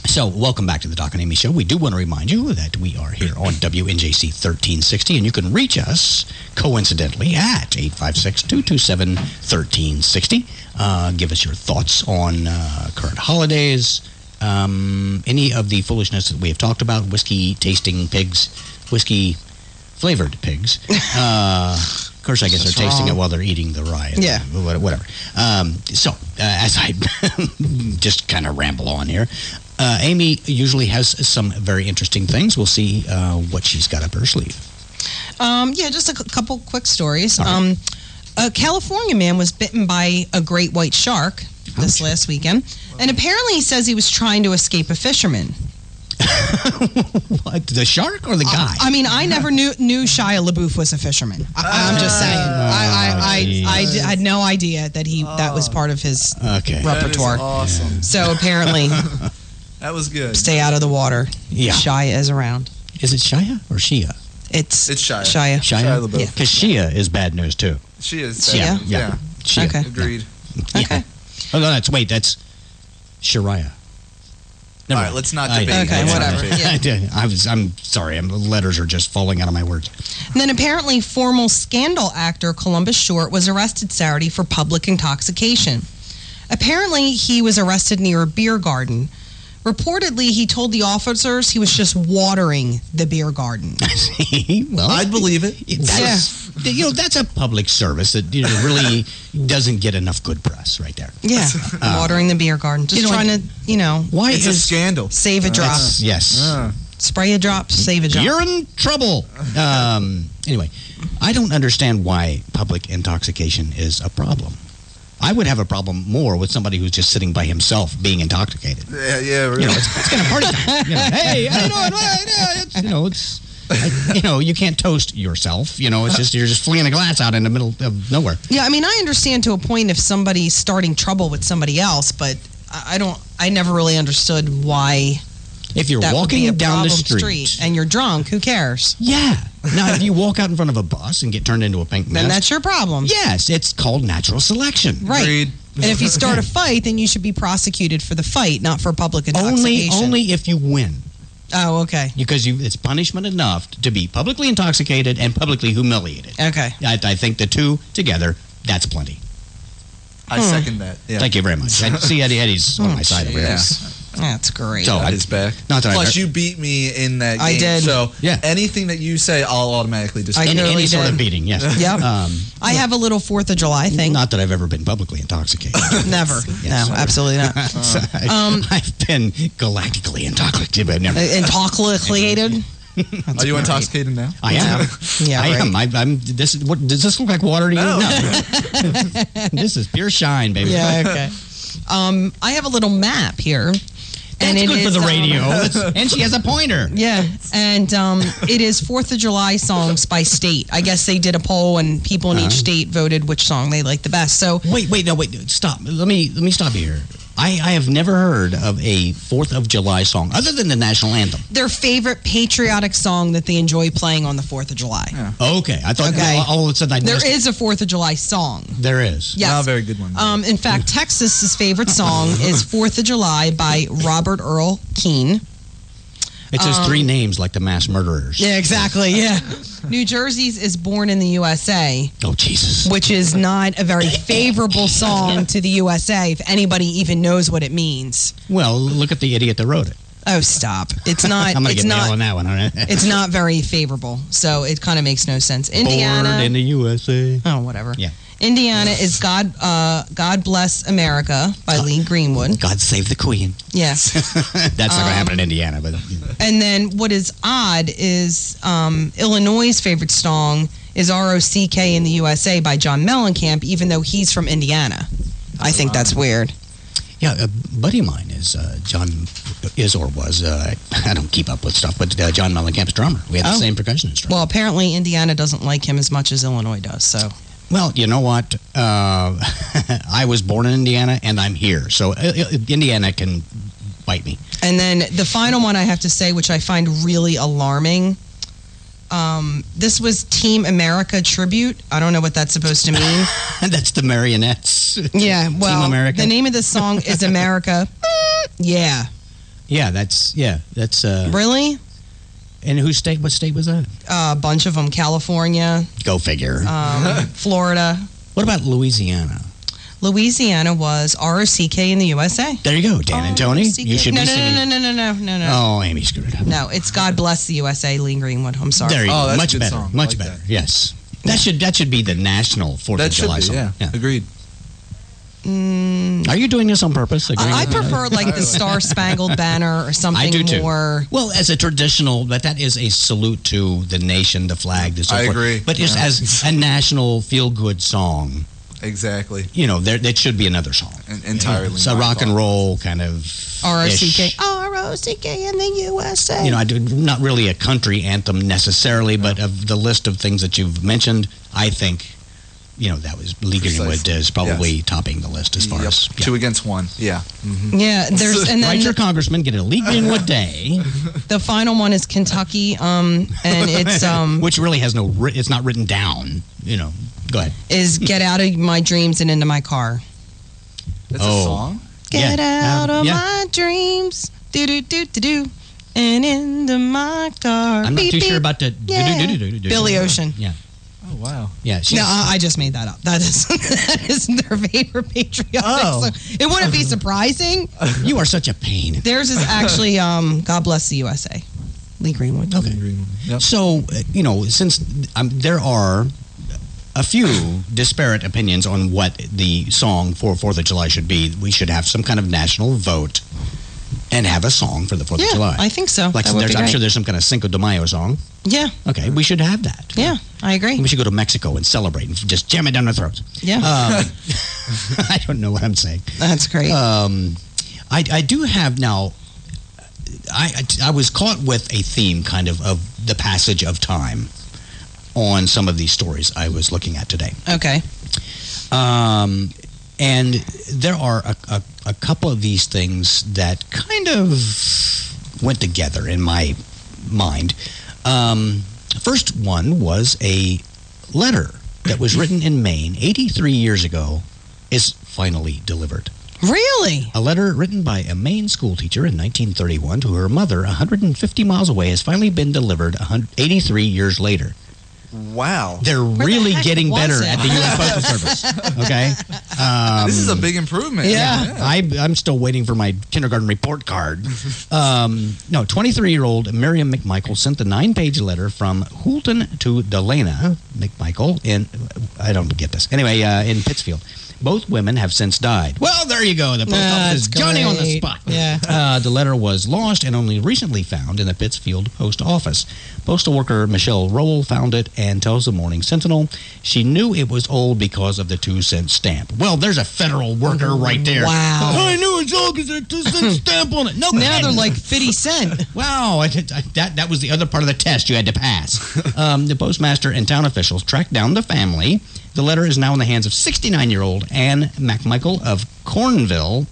So, welcome back to the Doc and Amy Show. We do want to remind you that we are here on WNJC 1360, and you can reach us, coincidentally, at 856-227-1360. Give us your thoughts on current holidays, any of the foolishness that we have talked about, whiskey-tasting pigs, whiskey-flavored pigs. Of course, I guess they're tasting it while they're eating the rye. Yeah. Whatever. So, as I just kind of ramble on here, Amy usually has some very interesting things. We'll see what she's got up her sleeve. Yeah, just a couple quick stories. A California man was bitten by a great white shark this last weekend, and apparently he says he was trying to escape a fisherman. What, the shark or the guy? I mean, I never knew Shia LaBeouf was a fisherman. I'm just saying. I had no idea that that was part of his repertoire. That is awesome. So apparently, that was good. Stay out of the water. Yeah. Shia is around. Is it Shia or Shia? It's Shia. Shia. Shia LaBeouf. Because Shia is bad news too. She is. Shia? Yeah. Shia. Okay. Agreed. Yeah. Okay. Oh no, that's Shariah. All right, let's not debate. Okay, whatever. Yeah. I'm sorry. Letters are just falling out of my words. And then apparently former Scandal actor Columbus Short was arrested Saturday for public intoxication. Apparently he was arrested near a beer garden. Reportedly, he told the officers he was just watering the beer garden. Well, I'd believe it. That's a public service that really doesn't get enough good press right there. Yeah, watering the beer garden. Just trying to, Why It's a scandal. save a drop. Yes. Spray a drop, save a drop. You're in trouble. Anyway, I don't understand why public intoxication is a problem. I would have a problem more with somebody who's just sitting by himself being intoxicated. Yeah, really. It's kind of party time. Hey, how you doing? You can't toast yourself. It's just you're just flinging a glass out in the middle of nowhere. Yeah, I mean, I understand to a point if somebody's starting trouble with somebody else, but I never really understood why. If you're that walking would be a down the problem street and you're drunk, who cares? Yeah. Now, if you walk out in front of a bus and get turned into a pink mess, Then that's your problem. yes, it's called natural selection. Right. Agreed. And if you start a fight, then you should be prosecuted for the fight, not for public intoxication. Only if you win. Oh, okay. Because it's punishment enough to be publicly intoxicated and publicly humiliated. Okay. I think the two together, that's plenty. I second that. Yeah. Thank you very much. I see Eddie's on my side over here. Yeah. That's great. So, Got his back. Not that Plus, you beat me in that game. I did. So, Yeah. anything that you say, I'll automatically just. I any totally sort did. of beating, yes. Yep. I have a little 4th of July thing. Not that I've ever been publicly intoxicated. Never. Yes. No, absolutely not. I've been galactically intoxicated, but never. Intoxicated? Are you intoxicated now? I am. Yeah, I right. am. I'm. This. What does this look like? Water to you? No. This is pure shine, baby. Yeah, okay. I have a little map here. That's it good for is, the radio. And she has a pointer. Yeah, and it is 4th of July songs by state. I guess they did a poll, and people in each state voted which song they liked the best. So Wait, stop. Let me stop you here. I have never heard of a 4th of July song other than the national anthem. their favorite patriotic song that they enjoy playing on the 4th of July. Yeah. Okay, I thought Okay. all of a sudden I There missed it. is a 4th of July song. There is. Yes. Not a very good one. In fact, Texas's favorite song is 4th of July by Robert Earl Keane. It says 3 names like the mass murderers. Yeah, exactly. Yeah. New Jersey's is Born in the USA, Oh, Jesus. which is not a very favorable song to the USA if anybody even knows what it means. Well, look at the idiot that wrote it. Oh, stop. It's not I'm going to it's get nailed on not that one. All right? it's not very favorable. So it kind of makes no sense. Indiana. Born in the USA. Oh, whatever. Yeah. Indiana is God Bless America by Lee Greenwood. God save the Queen. Yes. That's not going to happen in Indiana, but And then what is odd is Illinois' favorite song is ROCK in the USA by John Mellencamp, even though he's from Indiana. I think that's weird. yeah, a buddy of mine is John is or was I don't keep up with stuff, but John Mellencamp's drummer. We had the Oh. same percussion instructor. Well, apparently Indiana doesn't like him as much as Illinois does. So Well, you know what? I was born in Indiana, and I'm here, so Indiana can bite me. And then the final one I have to say, which I find really alarming, this was Team America tribute. I don't know what that's supposed to mean. That's the Marionettes. Yeah, well, Team America. the name of the song is America. Yeah. Yeah, that's Really? And what state was that? A bunch of them. California, Go figure. Florida. What about Louisiana? Louisiana was ROCK in the USA. There you go, Dan and Tony. ROCK. You should no, be no, singing. No. Oh, Amy screwed it up. No, it's God Bless the USA, Lee Greenwood. I'm sorry. There you Oh, go. that's a Much good better. song. I Much like better. that. Yes. That should be the national 4th that of should July be, song. yeah. Agreed. Are you doing this on purpose? I prefer like the Star Spangled Banner or something I do too. more. Well, as a traditional, but that is a salute to the nation, the flag, the so I forth. agree. But just Yeah. as a national feel-good song, Exactly. there should be another song. Entirely. It's a rock and roll kind of ROCK. ish. ROCK in the USA. I do not really a country anthem necessarily, but of the list of things that you've mentioned, I think, that was Lee Greenwood Precisely. is probably Yes. topping the list as far Yep. as 2 against 1. Yeah. Mm-hmm. Yeah, and Write then your congressman, get a Lee Greenwood day, the final one is Kentucky, and it's which really has it's not written down. Go ahead. is Get Out of My Dreams and Into My Car. That's Oh. a song? Get out of yeah. my dreams, do, and into my car. I'm not Beep, too sure beep. about the Yeah. Billy Ocean. Yeah. Oh, wow. Yeah, No, I just made that up. That is their favorite patriotic song. It wouldn't be surprising. You are such a pain. Theirs is actually God Bless the USA. Lee Greenwood. Okay. Yep. So, since there are a few disparate opinions on what the song for 4th of July should be, we should have some kind of national vote and have a song for the 4th of July. I think so. Like, That would be I'm great. sure there's some kind of Cinco de Mayo song. Yeah. Okay, we should have that. Yeah, I agree. We should go to Mexico and celebrate and just jam it down their throats. Yeah. I don't know what I'm saying. That's great. I do have now. I was caught with a theme kind of the passage of time on some of these stories I was looking at today. Okay. And there are a couple of these things that kind of went together in my mind. First one was a letter that was written in Maine 83 years ago is finally delivered. Really? A letter written by a Maine schoolteacher in 1931 to her mother 150 miles away has finally been delivered 83 years later. Wow. They're the really heck getting was better it? at the U.S. Postal Service. Okay? This is a big improvement. Yeah. I'm still waiting for my kindergarten report card. 23-year-old Miriam McMichael sent the 9-page letter from Houlton to Delana McMichael in, I don't get this, anyway, in Pittsfield. Both women have since died. Well, there you go. The post office is Johnny on the great. spot. Yeah. The letter was lost and only recently found in the Pittsfield post office. Postal worker Michelle Rowell found it and tells the Morning Sentinel she knew it was old because of the 2-cent stamp. Well, there's a federal worker right there. Wow. I knew it was old because there's a 2-cent stamp on it. No, Now they're like 50 Cent. wow, that was the other part of the test you had to pass. The postmaster and town officials tracked down the family. The letter is now in the hands of 69-year-old Anne McMichael of Cornville.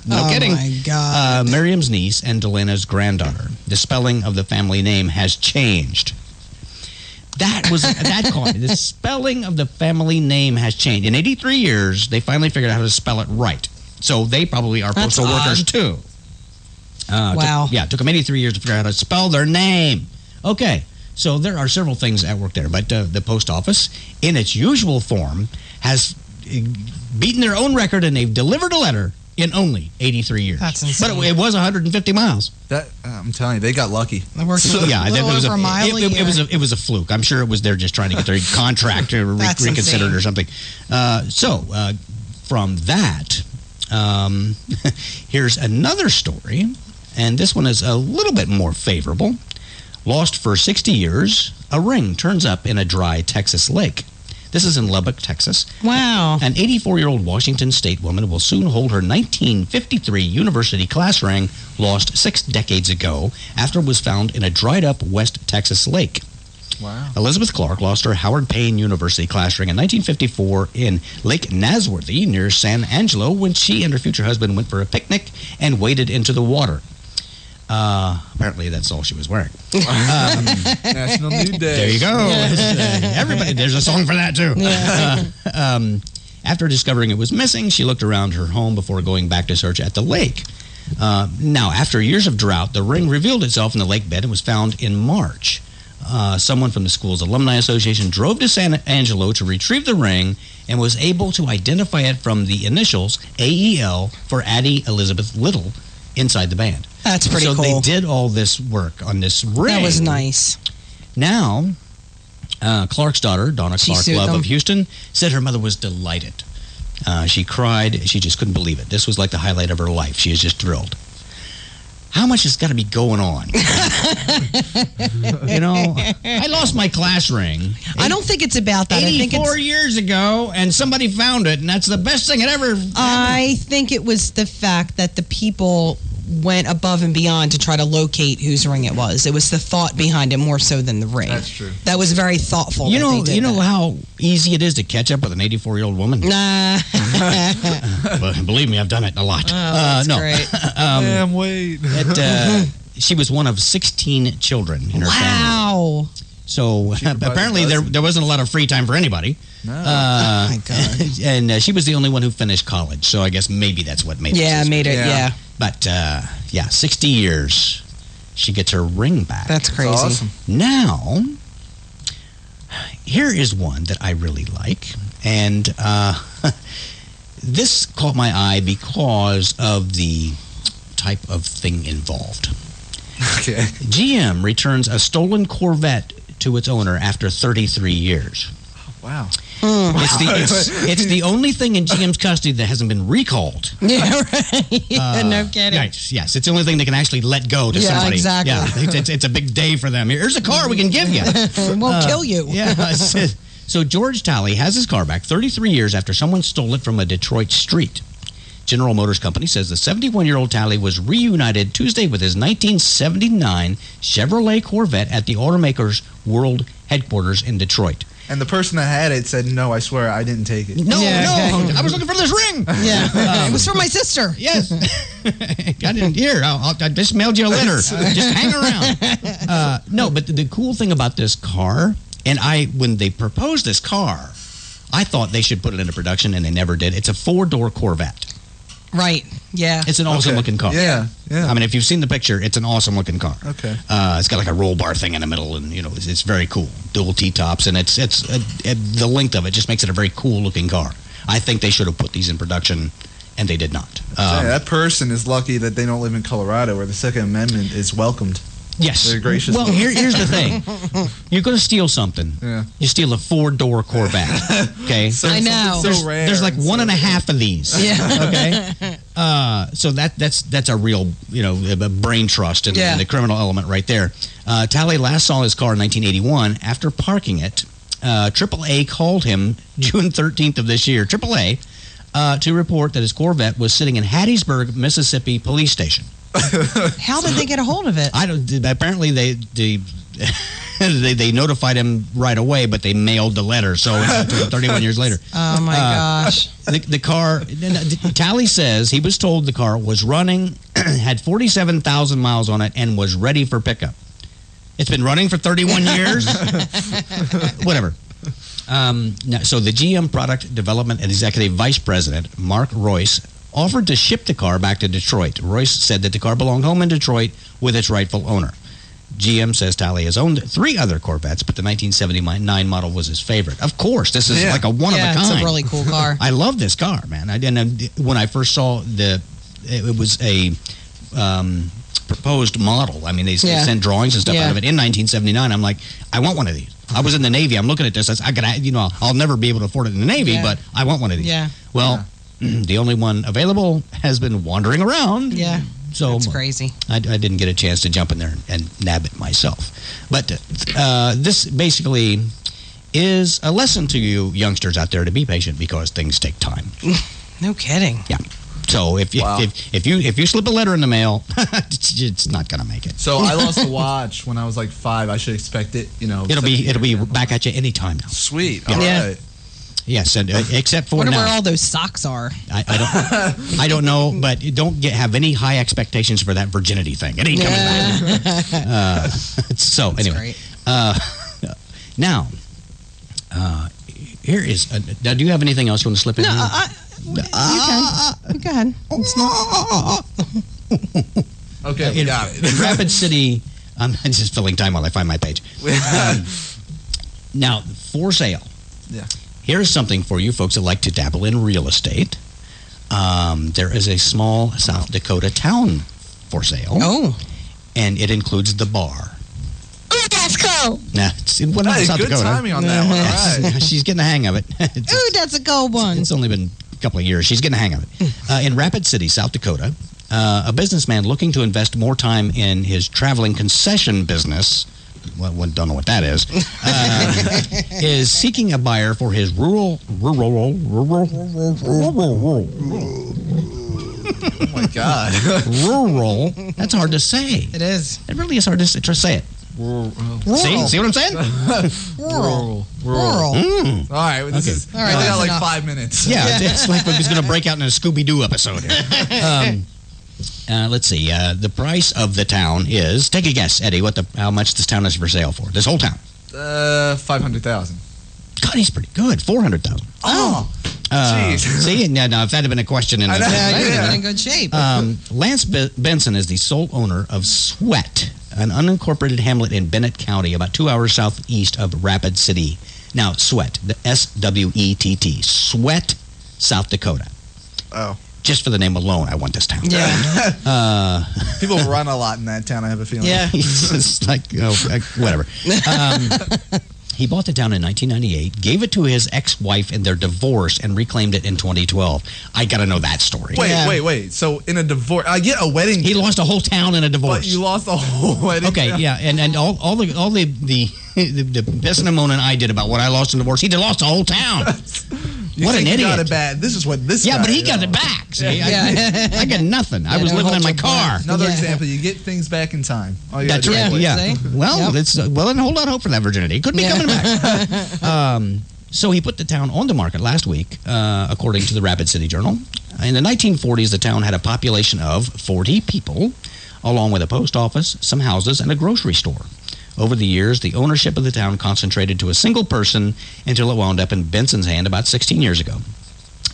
No kidding. Oh, my God. Miriam's niece and Delana's granddaughter. The spelling of the family name has changed. That caught me. The spelling of the family name has changed. In 83 years, they finally figured out how to spell it right. So they probably are That's postal workers odd. too. Wow. Took them 83 years to figure out how to spell their name. Okay. So there are several things at work there, but the post office, in its usual form, has beaten their own record, and they've delivered a letter in only 83 years. That's insane. But it was 150 miles. That I'm telling you, they got lucky. It works a Yeah, little over a mile a year. it was a fluke. I'm sure it was they're just trying to get their contract That's reconsidered insane. or something. From that, here's another story, and this one is a little bit more favorable. Lost for 60 years, a ring turns up in a dry Texas lake. This is in Lubbock, Texas. Wow. An 84-year-old Washington State woman will soon hold her 1953 university class ring lost 6 decades ago after it was found in a dried-up West Texas lake. Wow. Elizabeth Clark lost her Howard Payne University class ring in 1954 in Lake Nasworthy near San Angelo when she and her future husband went for a picnic and waded into the water. Apparently that's all she was wearing. National Nude Day. There you go. Everybody, there's a song for that too. After discovering it was missing, she looked around her home before going back to search at the lake. Now, after years of drought, the ring revealed itself in the lake bed and was found in March. Someone from the school's alumni association drove to San Angelo to retrieve the ring and was able to identify it from the initials AEL for Addie Elizabeth Little inside the band. That's pretty so cool. they did all this work on this ring. That was nice. Now, Clark's daughter, Donna She Clark sued Love them? of Houston, said her mother was delighted. She cried. She just couldn't believe it. This was like the highlight of her life. She was just thrilled. How much has got to be going on? I lost my class ring. I don't think it's about that. I think 84 it's, years ago, and somebody found it, and that's the best thing it ever. I think it was the fact that the people went above and beyond to try to locate whose ring it was. It was the thought behind it more so than the ring. That's true. That was very thoughtful. You that know, they did that. how easy it is to catch up with an 84-year-old woman. Nah. But believe me, I've done it a lot. That's no, great. Damn, wait. she was one of 16 children in her family. Wow. So apparently there wasn't a lot of free time for anybody. No. Oh my God. And she was the only one who finished college. So I guess maybe that's what made it. Yeah, so made it. Yeah. Yeah. But 60 years, she gets her ring back. That's crazy. That's awesome. Now, here is one that I really like, and this caught my eye because of the type of thing involved. Okay. GM returns a stolen Corvette to its owner after 33 years. Wow. It's the only thing in GM's custody that hasn't been recalled. Yeah, right. No kidding. Yes, it's the only thing they can actually let go to somebody. Exactly. Yeah, it's a big day for them. Here's a car we can give you. It won't kill you. Yeah. So George Talley has his car back 33 years after someone stole it from a Detroit street. General Motors Company says the 71-year-old Talley was reunited Tuesday with his 1979 Chevrolet Corvette at the automaker's world headquarters in Detroit. And the person that had it said, "No, I swear I didn't take it." No, I was looking for this ring. Yeah, it was for my sister. Yes. I didn't hear. I just mailed you a letter. Just hang around. No, but the cool thing about this car, and when they proposed this car, I thought they should put it into production, and they never did. It's a 4-door Corvette. Right. Yeah. It's an awesome looking car. Yeah. I mean, if you've seen the picture, it's an awesome looking car. Okay. It's got like a roll bar thing in the middle, and it's very cool. Dual T-tops, and it's the length of it just makes it a very cool looking car. I think they should have put these in production, and they did not. That person is lucky that they don't live in Colorado, where the Second Amendment is welcomed. Yes. Very gracious. Well, here's the thing. You're going to steal something. Yeah. You steal a 4-door Corvette. Okay. I know. So rare. There's like one and a half of these. Yeah. Okay. So that's a real a brain trust and the criminal element right there. Talley last saw his car in 1981 after parking it. AAA called him June 13th of this year. AAA to report that his Corvette was sitting in Hattiesburg, Mississippi police station. How did they get a hold of it? I don't. Apparently, they notified him right away, but they mailed the letter. So 31 years later. Oh my gosh! The car. Talley says he was told the car was running, had 47,000 miles on it, and was ready for pickup. It's been running for 31 years. Whatever. So the GM Product Development and Executive Vice President Mark Royce offered to ship the car back to Detroit. Royce said that the car belonged home in Detroit with its rightful owner. GM says Talley has owned 3 other Corvettes, but the 1979 model was his favorite. Of course, this is like a one-of-a-kind. It's a really cool car. I love this car, man. When I first saw it was a proposed model. I mean, they sent drawings and stuff out of it in 1979. I'm like, I want one of these. I was in the Navy. I'm looking at this. I'll never be able to afford it in the Navy, but I want one of these. Yeah. Well, the only one available has been wandering around. Yeah. So it's crazy. I didn't get a chance to jump in there and nab it myself. But this basically is a lesson to you youngsters out there to be patient because things take time. No kidding. Yeah. So if you slip a letter in the mail, it's not going to make it. So I lost a watch when I was like 5. I should expect it. It'll be back at you any time now. Sweet. Yeah. All right. Yes, and except for wonder now. where all those socks are. I don't know, but don't have any high expectations for that virginity thing. It ain't coming back. So That's anyway, great. Now here is. Now, do you have anything else you want to slip in? No, you can. Go ahead. It's not. Okay, in got it. Rapid City. I'm just filling time while I find my page. Now, for sale. Yeah. Here's something for you folks that like to dabble in real estate. There is a small South Dakota town for sale. Oh. And it includes the bar. Ooh, that's cool. Nah, Hey, South good Dakota. timing on that one. All right. She's getting the hang of it. Ooh, that's a cool one. It's only been a couple of years. She's getting the hang of it. In Rapid City, South Dakota, a businessman looking to invest more time in his traveling concession business, well, don't know what that is seeking a buyer for his rural. Oh my God. Rural. That's hard to say. It is. It really is hard to say. Try to say it. Rural. See what I'm saying? Rural. Mm. All right, this is. All right, we got that's like enough. 5 minutes. Yeah, it's like we're going to break out in a Scooby-Doo episode here. Let's see. The price of the town is. Take a guess, Eddie. How much this town is for sale for? This whole town. 500,000. God, he's pretty good. 400,000. Oh. Jeez. See, now if that had been a question in I know. Yeah, you're Yeah. in good shape. Lance Benson is the sole owner of Sweat, an unincorporated hamlet in Bennett County, about 2 hours southeast of Rapid City. Now, Swett, the S-W-E-T-T, Swett, South Dakota. Oh. Just for the name alone, I want this town. Yeah. People run a lot in that town, I have a feeling. Yeah. It's like, whatever. He bought the town in 1998, gave it to his ex-wife in their divorce, and reclaimed it in 2012. I got to know that story. Wait. So in a divorce, I get a wedding. He lost a whole town in a divorce. But you lost the whole wedding. Okay, town? yeah, and all the pissing and moaning I did about what I lost in divorce, he lost the whole town. You what an think idiot! You got it bad. This is what this. Yeah, guy, but he got it back. See, I got nothing. I was living in my car. Another example: you get things back in time. That's right. Yeah. Well, it's and hold on hope for that virginity. It could be coming back. So he put the town on the market last week, according to the Rapid City Journal. In the 1940s, the town had a population of 40 people, along with a post office, some houses, and a grocery store. Over the years, the ownership of the town concentrated to a single person until it wound up in Benson's hand about 16 years ago.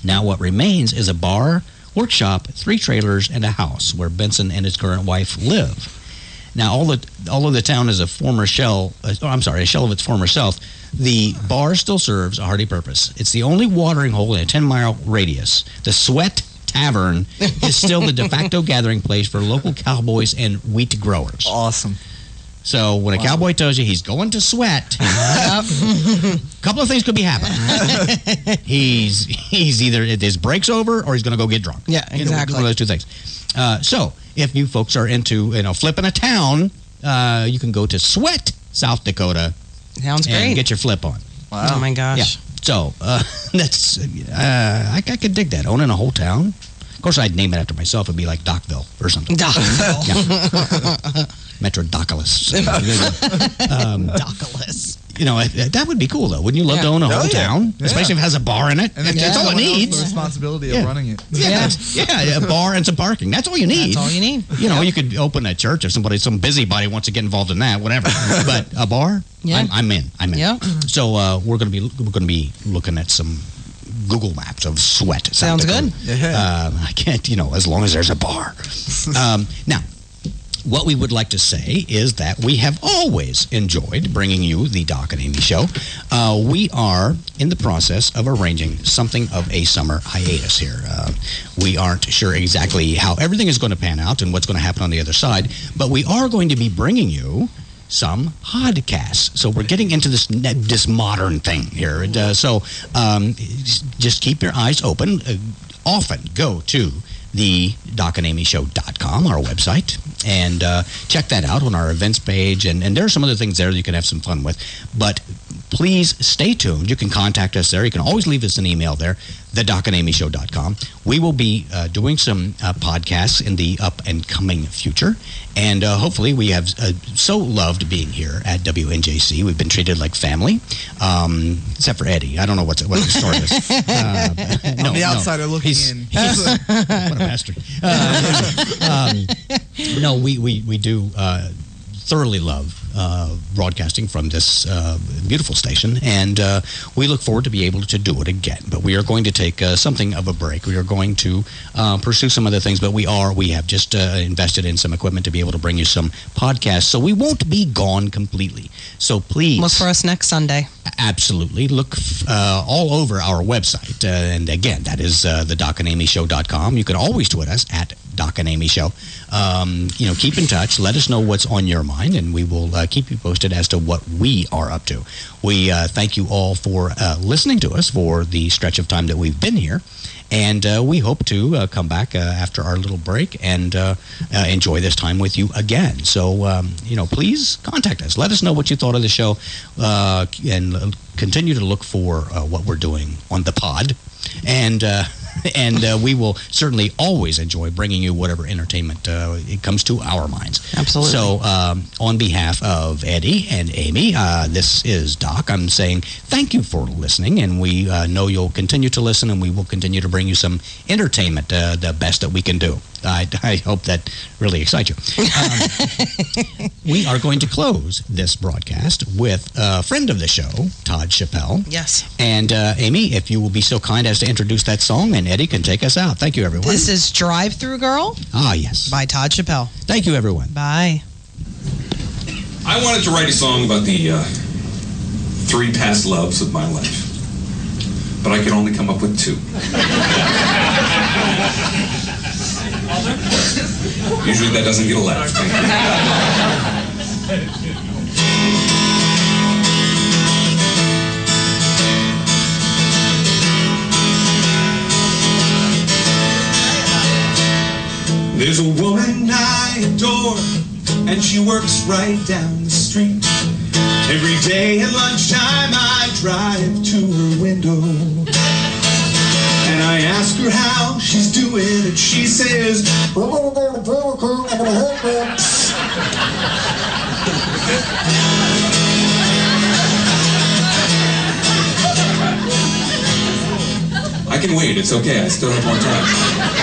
Now what remains is a bar, workshop, 3 trailers, and a house where Benson and his current wife live. Now, although the town is a shell of its former self, the bar still serves a hearty purpose. It's the only watering hole in a 10-mile radius. The Swett Tavern is still the de facto gathering place for local cowboys and wheat growers. Awesome. So when a cowboy tells you he's going to Swett, a couple of things could be happening. He's either his break's over or he's going to go get drunk. Yeah, exactly. One of those two things. So if you folks are into flipping a town, you can go to Swett, South Dakota. Sounds great. And get your flip on. Wow. Oh my gosh. Yeah. So that's I could dig that, owning a whole town. Of course, I'd name it after myself. It'd be like Dockville or something. Dockville. Yeah. Metrodoculus. Doculus. That would be cool, though. Wouldn't you love to own a whole town? Yeah. Especially if it has a bar in it. And then That's all it needs. The responsibility of running it. Yeah, a bar and some parking. That's all you need. That's all you need. You could open a church if some busybody wants to get involved in that, whatever. But a bar, yeah. I'm in. Yeah. So we're going to be looking at some Google Maps of Swett. Sounds good. Yeah. I can't, as long as there's a bar. Now, what we would like to say is that we have always enjoyed bringing you the Doc and Amy Show. We are in the process of arranging something of a summer hiatus here. We aren't sure exactly how everything is going to pan out and what's going to happen on the other side, but we are going to be bringing you some podcasts. So we're getting into this modern thing here. Just keep your eyes open. Often go to the docandamyshow.com, our website, and check that out on our events page. And there are some other things there that you can have some fun with. But please stay tuned. You can contact us there. You can always leave us an email there, thedocandamyshow.com. We will be doing some podcasts in the up and coming future. And hopefully we have so loved being here at WNJC. We've been treated like family, except for Eddie. I don't know what the story is. On the outsider looking in. What a bastard. No, we do thoroughly love broadcasting from this beautiful station, and we look forward to be able to do it again. But we are going to take something of a break. We are going to pursue some other things, but we have just invested in some equipment to be able to bring you some podcasts, so we won't be gone completely. So please look for us next Sunday. Absolutely. Look all over our website. And again, that is thedocandamyshow.com. You can always tweet us at Doc and Amy Show. Keep in touch. Let us know what's on your mind, and we will keep you posted as to what we are up to. We thank you all for listening to us for the stretch of time that we've been here. And we hope to come back after our little break and enjoy this time with you again. So, please contact us. Let us know what you thought of the show, and continue to look for what we're doing on the pod. And we will certainly always enjoy bringing you whatever entertainment it comes to our minds. Absolutely. So on behalf of Eddie and Amy, this is Doc. I'm saying thank you for listening, and we know you'll continue to listen, and we will continue to bring you some entertainment, the best that we can do. I hope that really excites you. We are going to close this broadcast with a friend of the show, Todd Chappelle. Yes. And Amy, if you will be so kind as to introduce that song, and Eddie can take us out. Thank you, everyone. This is Drive Through Girl. Ah, yes. By Todd Chappelle. Thank you, everyone. Bye. I wanted to write a song about the 3 past loves of my life. But I could only come up with 2. Usually that doesn't get a laugh. Thank you. There's a woman I adore, and she works right down the street. Every day at lunchtime I drive to her window, and I ask her how she's doing, and she says, I can wait, it's okay, I still have more time.